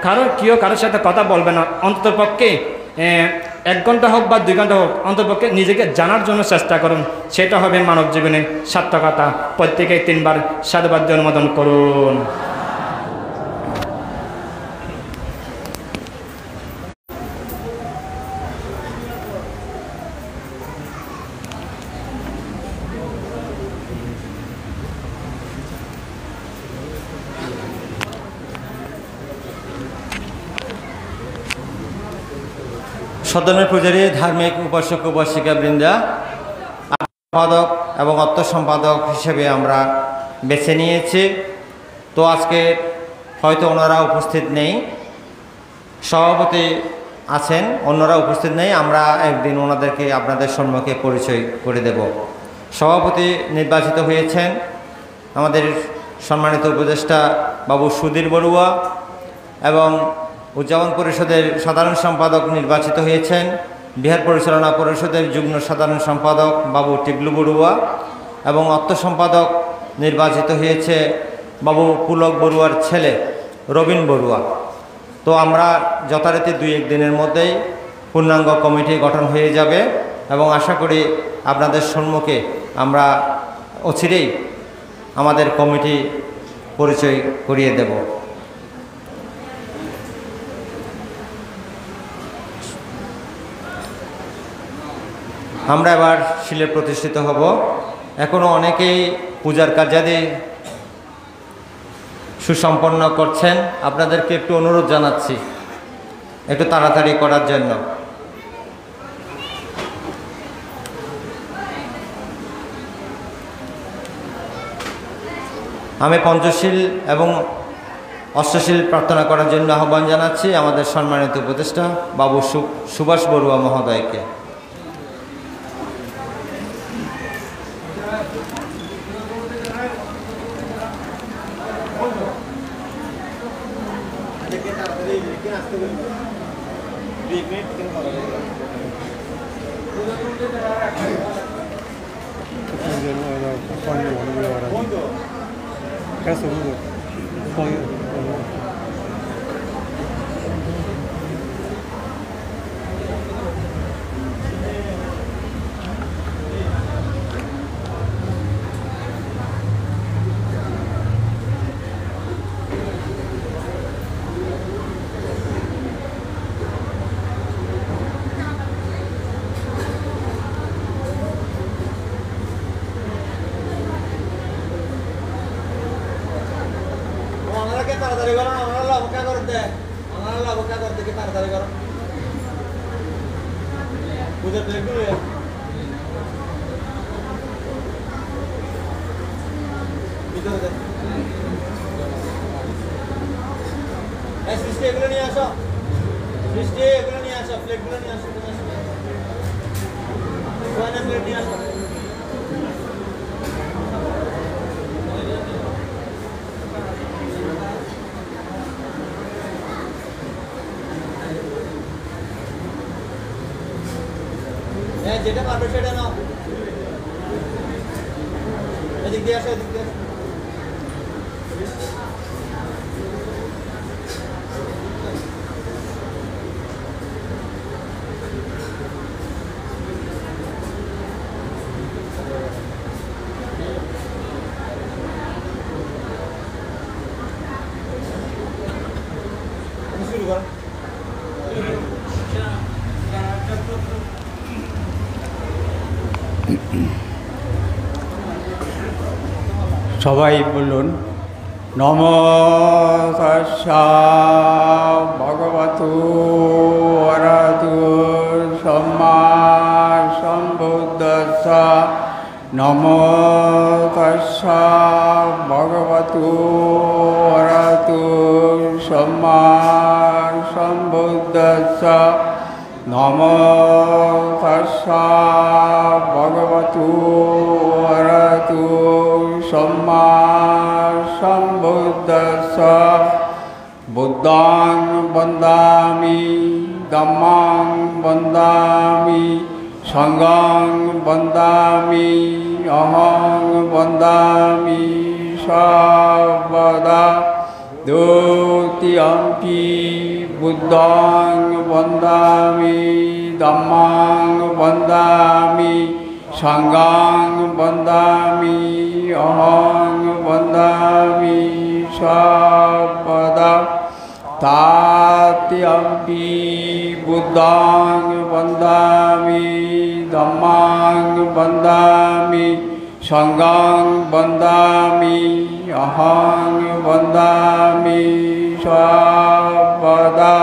কারোর সাথে কথা বলবেন না, অন্ততপক্ষে 1 ঘন্টা হোক বা 2 ঘন্টা হোক অন্ততপক্ষে নিজেকে জানার জন্য চেষ্টা করুন। সেটা হবে মানব জীবনে সার্থকতা। প্রত্যেকে 3 বার সাধুবাদ অনুমোদন করুন। সদনের পূজারী, ধার্মিক উপাসক উপাসিকা বৃন্দা, সম্পাদক এবং অর্থ সম্পাদক হিসেবে আমরা বেছে নিয়েছে। তো আজকে হয়তো ওনারা উপস্থিত নেই, সভাপতি আছেন, অন্যরা উপস্থিত নেই। আমরা একদিন ওনাদেরকে আপনাদের সম্মুখে পরিচয় করে দেব। সভাপতি নির্বাচিত হয়েছেন আমাদের সম্মানিত উপদেষ্টা বাবু সুধীর বড়ুয়া, এবং উদযাপন পরিষদের সাধারণ সম্পাদক নির্বাচিত হয়েছেন বিহার পরিচালনা পরিষদের যুগ্ম সাধারণ সম্পাদক বাবু টিবলু বড়ুয়া, এবং অর্থ সম্পাদক নির্বাচিত হয়েছে বাবু পুলক বড়ুয়ার ছেলে রবীন বড়ুয়া। তো আমরা যথারীতি 2-1 দিনের মধ্যেই পূর্ণাঙ্গ কমিটি গঠন হয়ে যাবে, এবং আশা করি আপনাদের সম্মুখে আমরা অচিরেই আমাদের কমিটি পরিচয় করিয়ে দেব। আমরা এবার শিলে প্রতিষ্ঠিত হব। এখনও অনেকেই পূজার কার্যাদি সুসম্পন্ন করছেন, আপনাদেরকে একটু অনুরোধ জানাচ্ছি একটু তাড়াতাড়ি করার জন্য। আমি পঞ্চশীল এবং অষ্টশীল প্রার্থনা করার জন্য আহ্বান জানাচ্ছি আমাদের সম্মানিত উপদেষ্টা বাবু সুভাষ বড়ুয়া মহোদয়কে। তাড়াতাড়ি করো, আমরা অপেক্ষা করতে, আমরা অপেক্ষা করতে কি তাড়াতাড়ি করো। বুঝতে দেখুন সৃষ্টি এগুলো নিয়ে আসো, সৃষ্টি এগুলো নিয়ে আসো, প্লেটগুলো নিয়ে আসো, প্লেট নিয়ে আসো। যেটা পারবে সেটা নাও, এদিক দিয়ে আসো, এদিক দিয়ে আসো। শুরু করো। সবাই বলুন নম তস্যা ভগবতু অরহতু সম্মা সম্বুদ্ধস্য নম তস্যা ভগবতু অরহতু সম্মা সম্বুদ্ধস্য নম তস্যা ভগবতু অরহতু সম্মা সম্বুদ্ধস্য বুদ্ধং বন্দামি ধম্মং বন্দামি সংঘং বন্দামি অহং বন্দামি সর্বদা দ্বিতীয়ম্পি বুদ্ধং বন্দামি ধম্মং বন্দামি সংঘং বন্দামি অহং বন্দামি সর্বদা তৃতীয়ম্পি বুদ্ধং বন্দামি ধম্মং বন্দামি সংঘং বন্দামি অহং বন্দামি সর্বদা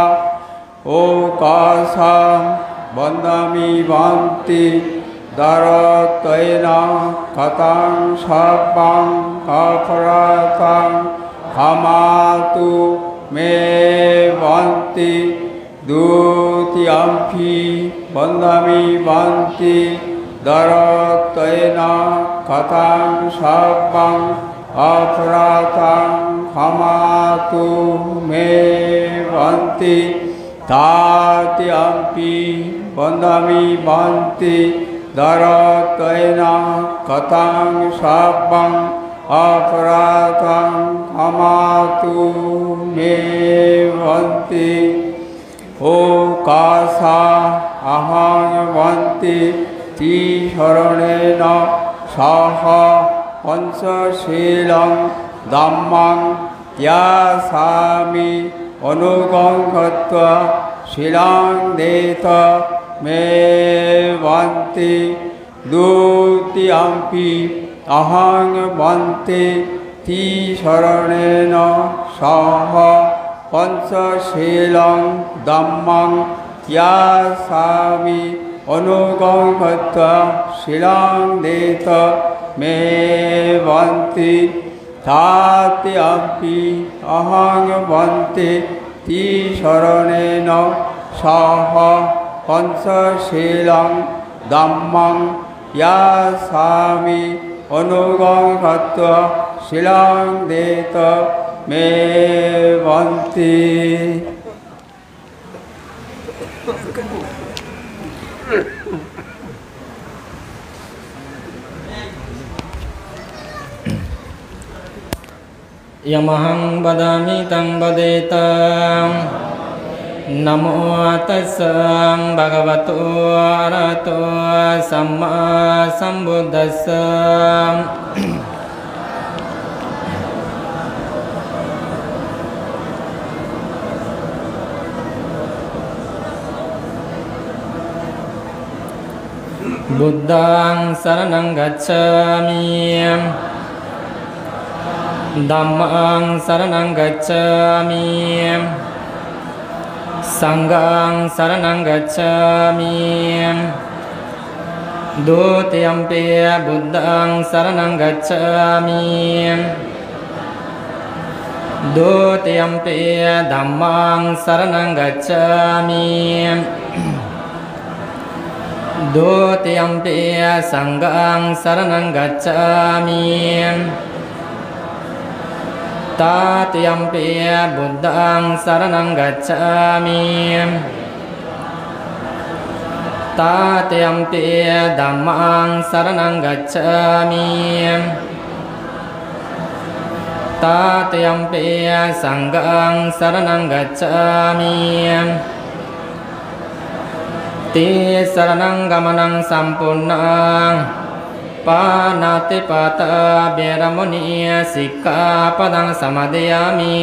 ওকাশং বন্দামি ভান্তি দরত্বৈন কতং সব্বং অপরাধং ক্ষমাতু মে বন্তি দ্বিতীয়ম্পি বন্দামি বন্তি দরত্বৈন কতং সব্বং অপরাধং ক্ষমাতু মে বন্তি তাত্যম্পি বন্দামি বন্তি দরত্বৈন কতং সব্বং অপরাধং ক্ষমাতু মে বন্তি ও কাসা অহং বন্তি ত্রিশরণেন সহ পঞ্চশীলং ধম্মং ত্যাসামি অনুগঙ্গত্বা শিলাং দেত মে বন্তি দ্বিতীয়ম্পি অহং বন্তি ত্রিশরণেন সহ পঞ্চশীলং ধম্মং ত্যাসামি অনুগঙ্গত্বা শিলাং দেত মে বন্তি তাত্যম্পি অহং বন্তি ত্রিশরণেন সহ পঞ্চশীলং ধম্মং য়াসামি অনুগঙ্গত্বা শিলাং দেত মে বন্তি। यमहं वदामि तं वदेत नमो तस्सै भगवतो अरहतो सम्मा सम्बुद्धस्सै। बुद्धं शरणं गच्छामि धम्मं शरणं गच्छामि संघं शरणं गच्छामि द्वितीयम्पि बुद्धं शरणं गच्छामि द्वितीयम्पि धम्मं शरणं गच्छामि द्वितीयम्पि संघं शरणं गच्छामि तृतीयम्पि बुद्धं शरणं गच्छामि तृतीयम्पि धम्मं शरणं गच्छामि तृतीयम्पि संघं शरणं गच्छामि शरणं गमनं सम्पूर्णं पानातिपाता वेरमुनि सिक्खापदं समादयामि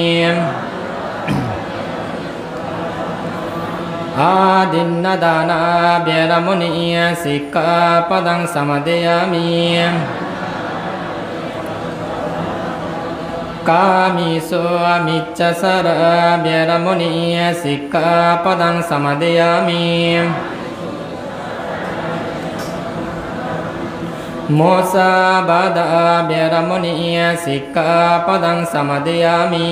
आदिन्नदाना वेरमुनि सिक्खापदं समादयामि कामीसो मिच्छसर वेरमुनि सिक्खापदं समादयामि मोसाबादा वेरमुनि सिक्खापदं समादयामि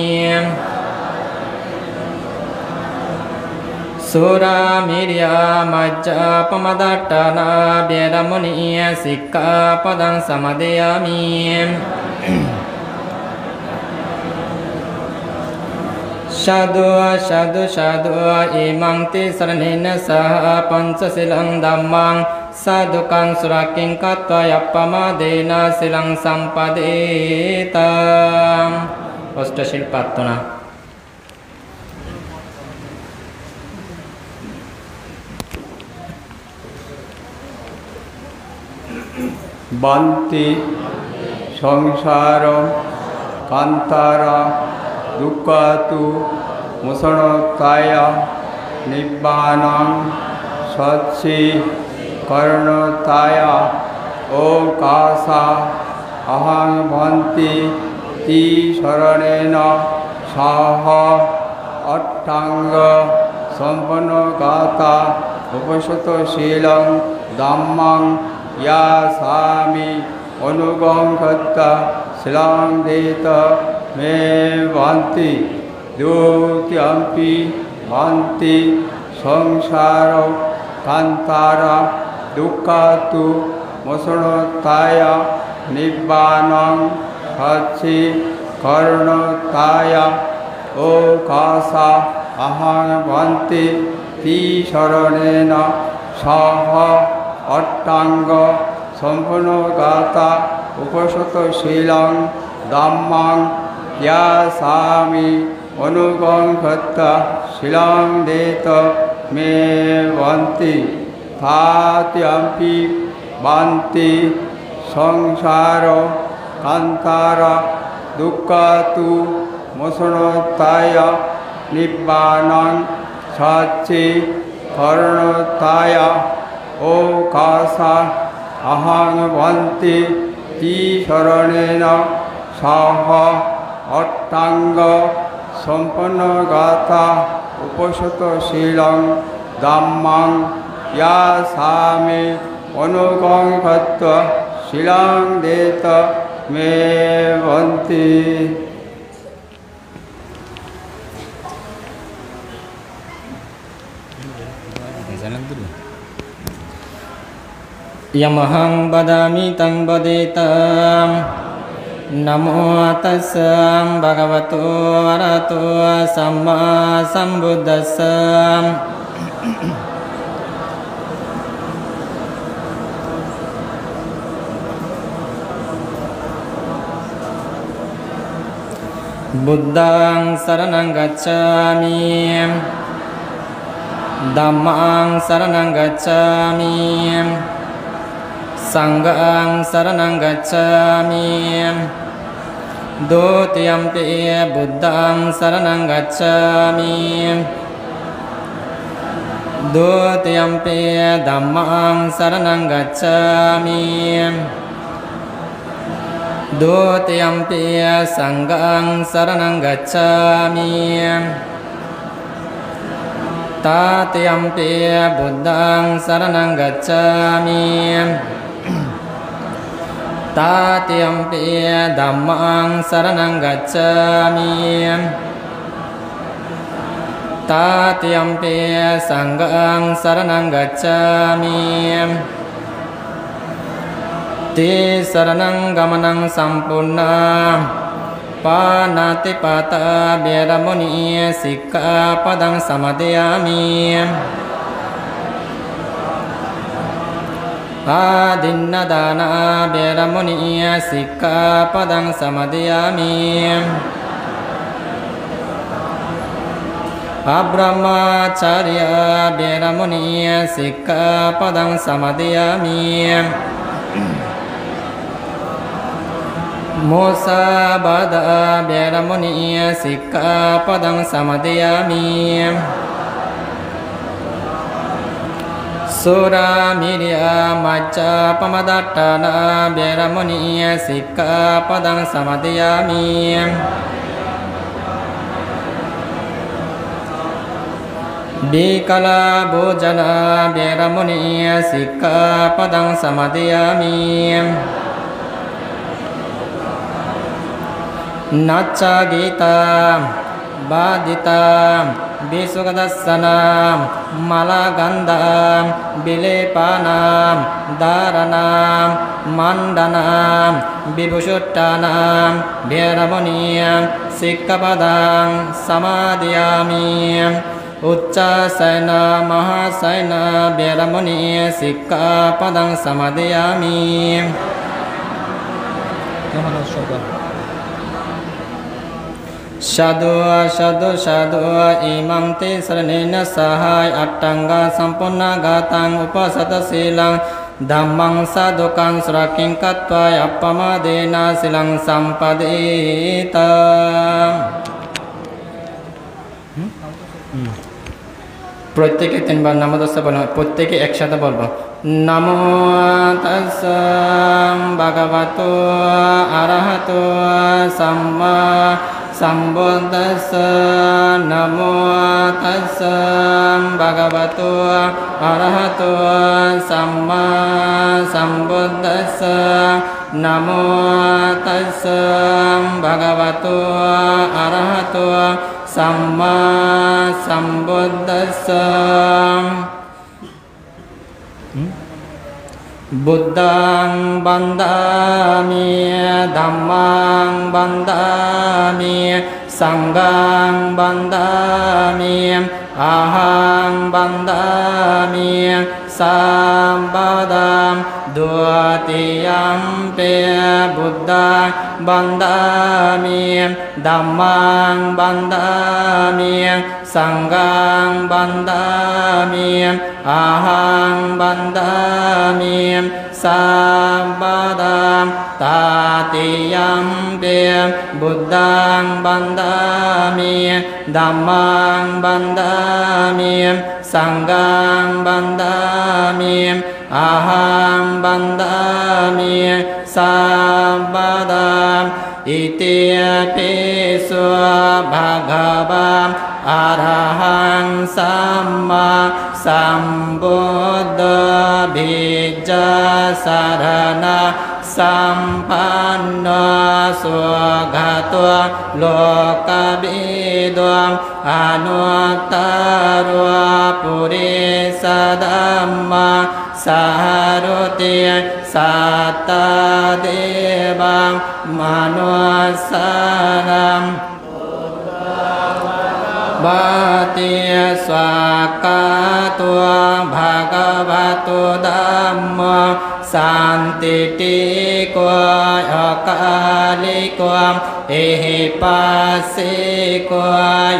सुरामेर्या मज्जापमदट्टना वेरमुनि सिक्खापदं समादयामि साधु साधु साधु इमं ते शरणेन सह पंचशीलं धम्मं साधुकं सुराकिं कृत्वा यप्पमादेन शीलं सम्पदेत। अष्टशील प्रार्थना। बन्ति संसार कांतारा दुःखातु मुसणताय निब्बानं सच्चि कर्णताय ओकासा अहं भन्ति ती शरणेन सह अट्टांग संपन्न गाता उपसतशीलं धम्मं यासामि अनुगं कृत्वा शिलां देत मे भान्ति द्योत्यम्पि भान्ति संसार कान्तारा दुःखातु मोसनोत्थाय निब्बानं सच्चि कर्णोत्थाय ओकासा अहं भान्ति तिशरणेन सह अट्टांग सम्पूर्ण गाता उपसतशीलं धम्मं यासामि अनुगं कृत्वा शिलां देत मे भान्ति तात्यम्पि भान्ति संसार कान्तारा दुःखातु मोसनोत्थाय निब्बानं सच्चि कर्णोत्थाय ओकासा अहं भान्ति तिशरणेन सह अट्टांग सम्पन्न गाता उपसतशीलं धम्मं यासामि अनुगं कृत्वा शिलां देत मे भान्ति। यमहं वदामि तं वदेतां नमो तस्सै भगवतो अरहतो सम्मा सम्बुद्धस्सै। बुद्धं शरणं गच्छामि धम्मं शरणं गच्छामि संघं शरणं गच्छामि द्वितीयम्पि बुद्धं शरणं गच्छामि द्वितीयम्पि धम्मं शरणं गच्छामि द्वितीयम्पि संघं शरणं गच्छामि तृतीयम्पि बुद्धं शरणं गच्छामि तृतीयम्पि धम्मं शरणं गच्छामि तृतीयम्पि संघं शरणं गच्छामि तिसरणं गमनं सम्पूर्णं पानातिपाता वेरमुनि सिक्खापदं समादयामि आदिन्नदाना वेरमुनि सिक्खापदं समादयामि अब्रह्मचर्य वेरमुनि सिक्खापदं समादयामि मुसावादा वेरमुनि सिक्खापदं समादयामि सुरामिर्या मज्जपमदट्टाना वेरमुनि सिक्खापदं समादयामि विकलभोजना वेरमुनि सिक्खापदं समादयामि नाच्चा गीता बाधिता विसुगदर्शना मलागंधा विलेपाना धारणा मंडना विभूषुट्टाना वेरमुनि सिक्खापदं समादयामि उच्चासैन महासैन वेरमुनि सिक्खापदं समादयामि साधु साधु साधु इमं ते शरणेन सहाय अट्टांगा सम्पूर्ण गातां उपसतशीलं धम्मं साधुकां सुरकिं कत्वा अपमादेन शिलं सम्पदेत। प्रत्येके तीनबार नमो तस्सै बोलो, प्रत्येके एकसाथे बोलबो नमो तस्सै भगवतो अरहतो सम्मा sambuddhassa namo tassa bhagavato arahato samma sambuddhassa namo tassa bhagavato arahato samma sambuddhassa Buddhang bandami dhammang bandami sanghang bandami ahang bandami sambadam dutiyampi buddha bandami dhammang bandami sanghang bandami ahang bandami sambadam tatiyampi buddhang bandami dhammang bandami sanghang bandami aham bandami sambadam iti pisu bhagava arahang samma sambuddha bija sarana sampanna sugata lokavidam anuttara purisa dhamma saharuti satta devang manusanam Bhati swakato bhagavato dhammo santitiko akaliko ehipasiko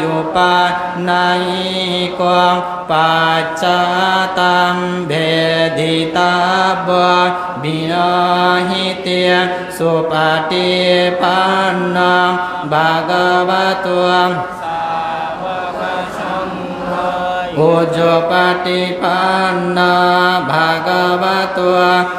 yupanayiko pacatam beditabo binahiti supatipanna bhagavato Ujo patipanna bhagavato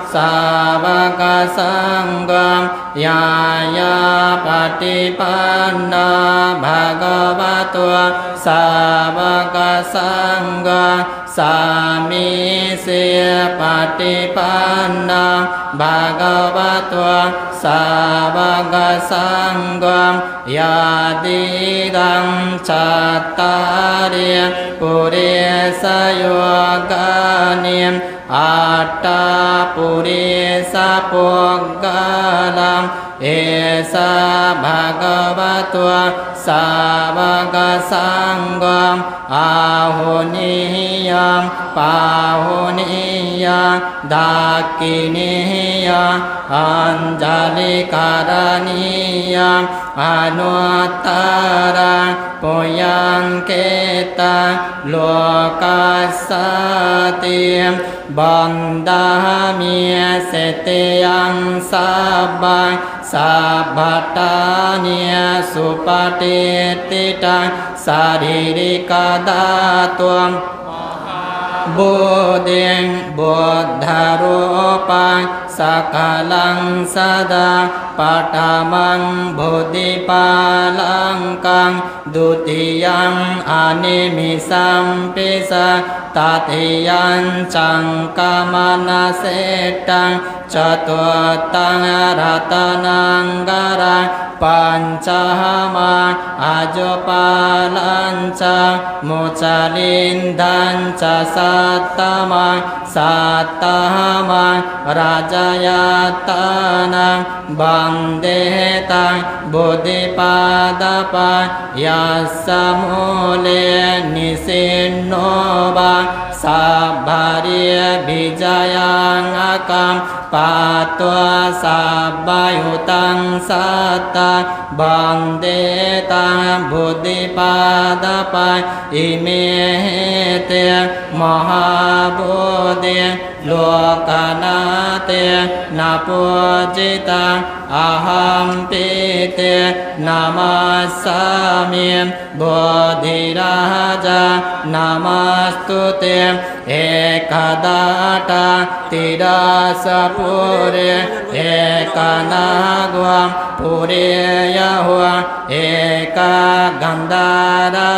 savaka sangham yaya patipanna bhagavato savaka sangham samisya patipanna bhagavato savaka sangham yadidam cattari purisa yoganim atta purisa poggalam esa bhagavato savaka sangham ahuniyam pahuniyam dakiniyam anjali karaniyam anuttara poyang keta lokasati bandhami seteyang sabang sabhatanya supatitita saririka datuam Bodheng Bodharupang Sakalang Sada Patamang Bodhipalangkang Dutiyang Animisam Pisa Tatiyan Cangkamanasetang Catutang Ratananggara Pancahama Ajopalanca Mucalindanca Sattama Sattama Rajayatana Bandetang Bodhipadapa Yasamule Nisinnoba Sabhari Bijayang Akam Patwa Sabbayutang Satta Bandetang Bodhipadapa Imehete Mahabodhi Lokanate Napujita Ahampite Namasami Bodhiraja Namastute ekadata tidasapure ekanagwa pureyahwa ekagandara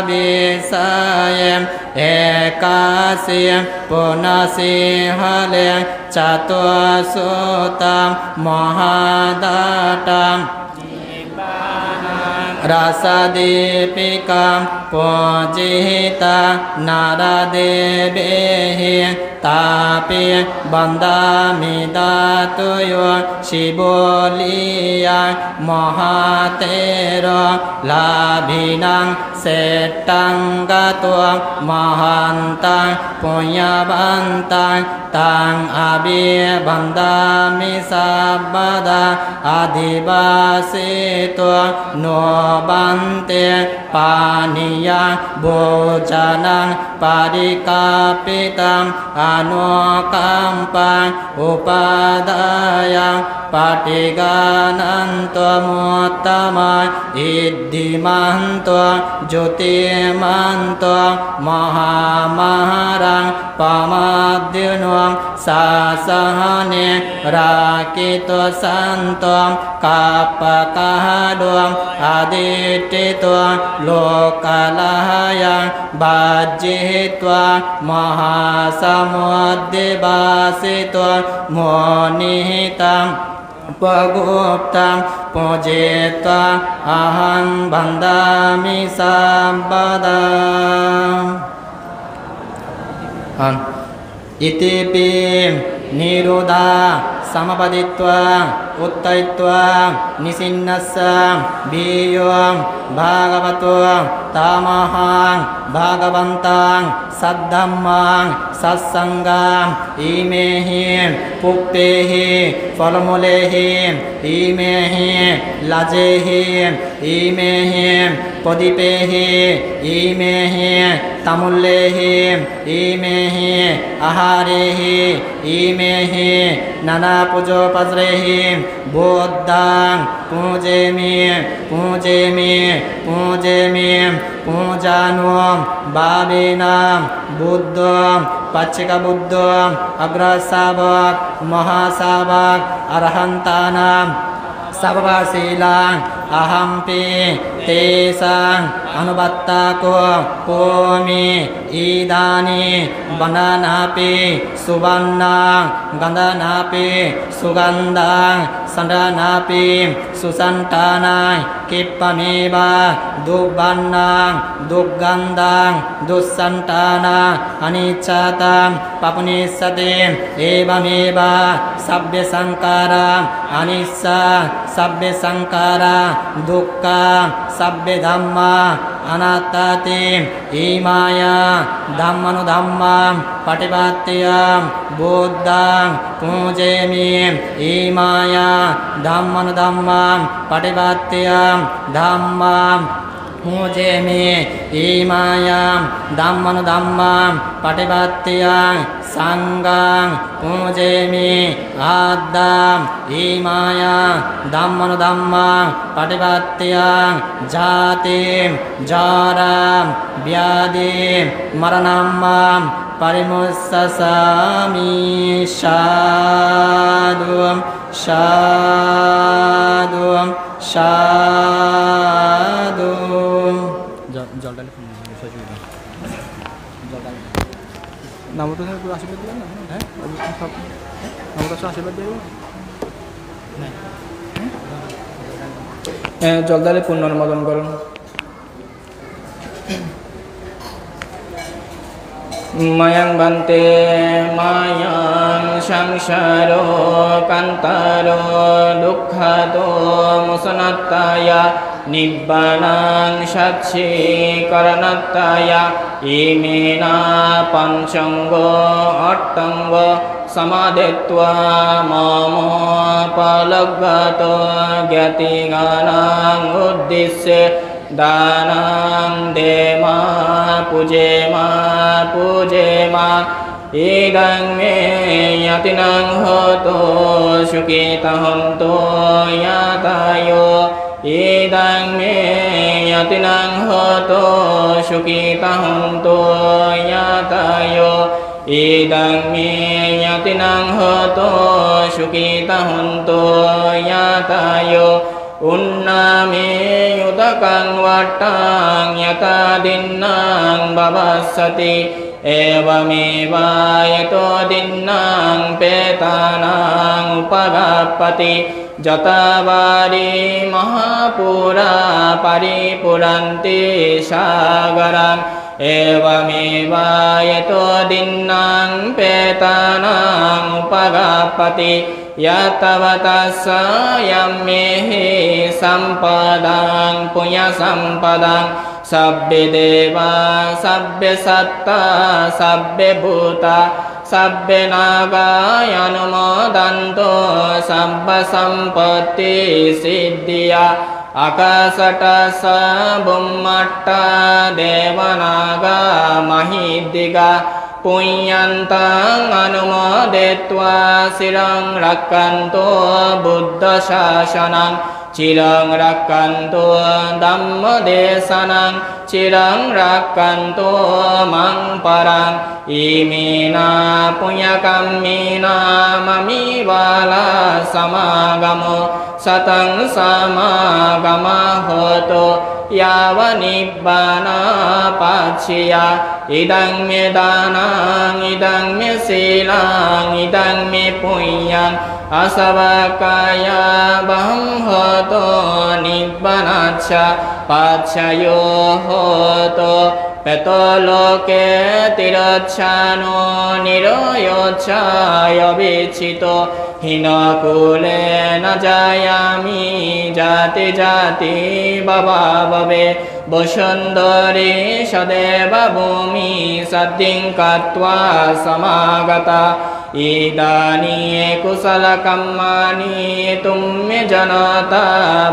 bisaye ekasi punasihale chatusutta mahadata rasadipika pujita naradebehi tapi bandamidatuyo shiboliya mahatero labhinang setanggato mahantang punyabantang tang abhibandami sabbada adhibasito nobante paniya bojanang parikapitam anukampang upadaya patigananto muttama iddhimanto jyotimanto mahamaharang pamadhyunam sasahane rakito santo kapakahadom aditito lokalahayang bajjitwa mahasamudibasito monihitam paguptam pujitva aham bandami sabbadam itipi niruddha samapaditva uttaitva nisinnassa biyom bhagavato tamahang bhagavantang saddhammang satsangam imehi puktehi palamulehi imehi lajehi imehi padipehi imehi tamullehi imehi aharehi imehi nana pujo pajrehi buddhang pujemi pujemi pujemi pujanum babinam buddham pachika buddham agrasabak mahasabak arahantanam sabvasilang ahampi tesang anubattako pomi idani bandanapi subannang gandanapi sugandang sandanapi susantanang kippameba dubbannang duggandang dussantanang aniccatam papunissati evameba sabbya sankara anissa sabbya sankara dukkha sabbya dhamma anattati imaya dhammanu dhammam patipattiyam buddhang pujemi imaya dhammanu dhammam patipattiyam dhammam pujemi imayam dhammanu dhammam patipattiyam sanghang pujemi addam imaya dhammanu dhammam patipattiyam jatim jaram vyadim maranam parimussasami sadhum sadhum sadhum নামটা একটু আশীর্বাদ দিবেন না হ্যাঁ নামটা আশীর্বাদ দিবেন হ্যাঁ জলদারে পুনর্মদন করুন মায়াং বন্তে মায়াং সংসারো কান্তারো দুঃখাতো মুসনাত্তায়া নিব্বানাং সাচ্ছি করণত্তায়া ইমেনা পঞ্চঙ্গ অট্টঙ্গ সমাধিত্বা মম পলগ্গত জ্ঞাতিগানাং উদ্দিশ্যে দানাং দেমা পূজেমা পূজেমা ইদং মে ইয়াতিনাং হতো সুখিতহন্তো ইয়াতায়ো ইদং মে ইয়াতিনাং হতো সুখিতহন্তো ইয়াতায়ো idang me yatinang hoto shukita honto yatayo unname yutakang watang yata dinnang babasati evameva yato dinnang petanang upagapati jatavari mahapura paripuranti sagarang evameva yato dinnang petanang upagapati yatavatassa yammehi sampadang punya sampadang sabbe deva sabbe satta sabbe bhuta sabbe naga yanumodanto sabba sampatti siddhiya akasata sabummatta devanaga mahiddiga punyantang anumodetva sirang rakkanto buddha shasanang cirang rakkanto dhamma desanang cirang rakkanto mang parang imina punyakammina mamivala samagamo satang samagama hoto yava nibbana pachiya idang me danang idang me silang idang me punyang asavakaya baham hoto nibbanacha pachayo hoto petoloke tirachano niroyochaya vichito hinakule na jayami jati jati baba babe bosundari sadeva bhumi sadding katva samagata idani kusala kammani tumme janata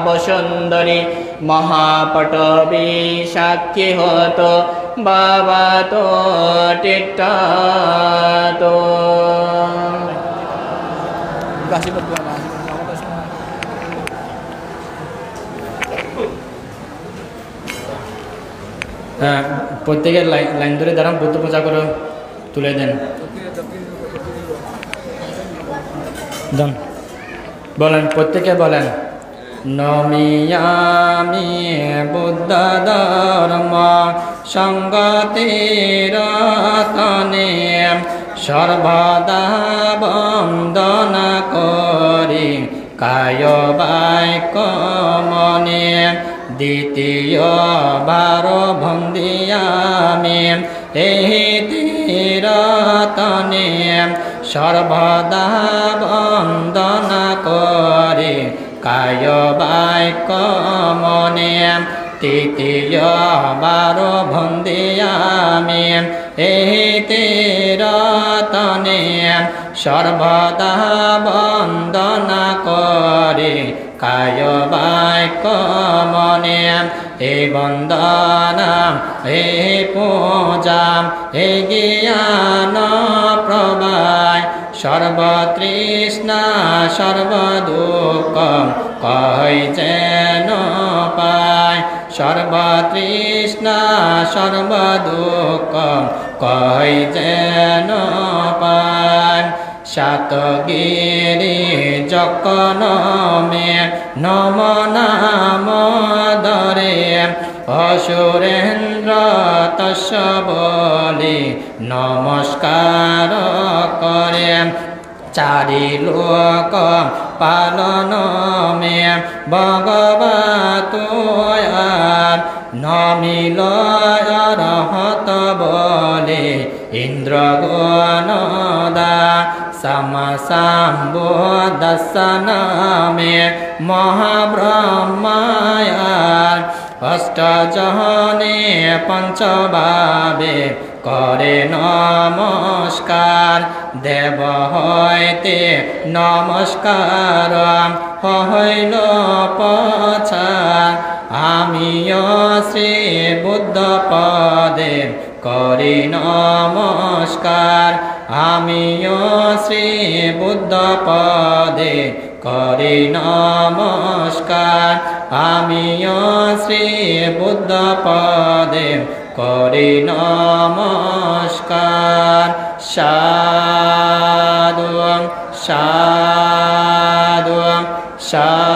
bosundari mahapatavi shakki hoto bhavato tittato. Kasih berdua mas. প্রত্যেকের line ধরে দাঁড়ান, বুদ্ধ পূজা করে তুলে দেন। বলেন, প্রত্যেকে বলেন, নমিয়ামি বুদ্ধ ধর্ম সংগতিরতনে সর্বদা বন্দনা করি কায় বাক্য মনে দ্বিতীয় বার বন্দিয়ামি এই তীরতনে সর্বদা বন্দনা করি কায় বাক্য মনে তৃতীয় বার বন্দিয়ামি এই তীরতনে সর্বদা বন্দনা করি কায় বাক্য মনে এই বন্দনা এই পূজা এই জ্ঞান প্রবায় সর্বতৃষ্ণা সর্বদুঃখ কই যেন পায় সর্বতৃষ্ণা সর্বদুঃখ কই যেন পায় সাতগিরি যকনমে নম নাম ধরে অসুরেন্দ্র তস্য বলি নমস্কার করে চারি লোক পালন মে ভগবতয়ার নমিল রহত বলে ইন্দ্রগণদা সমসাম্বো দশনামে মহাব্রহ্মায়ার অষ্টজনে পঞ্চভাবে করে নমস্কার দেব হইতে নমস্কার হইল পছার আমিও শ্রী বুদ্ধ পদে করি নমস্কার আমিও শ্রী বুদ্ধ পদে করি নমস্কার আমিও শ্রী বুদ্ধ পদে করি নমস্কার। সাধু সাধু সাধু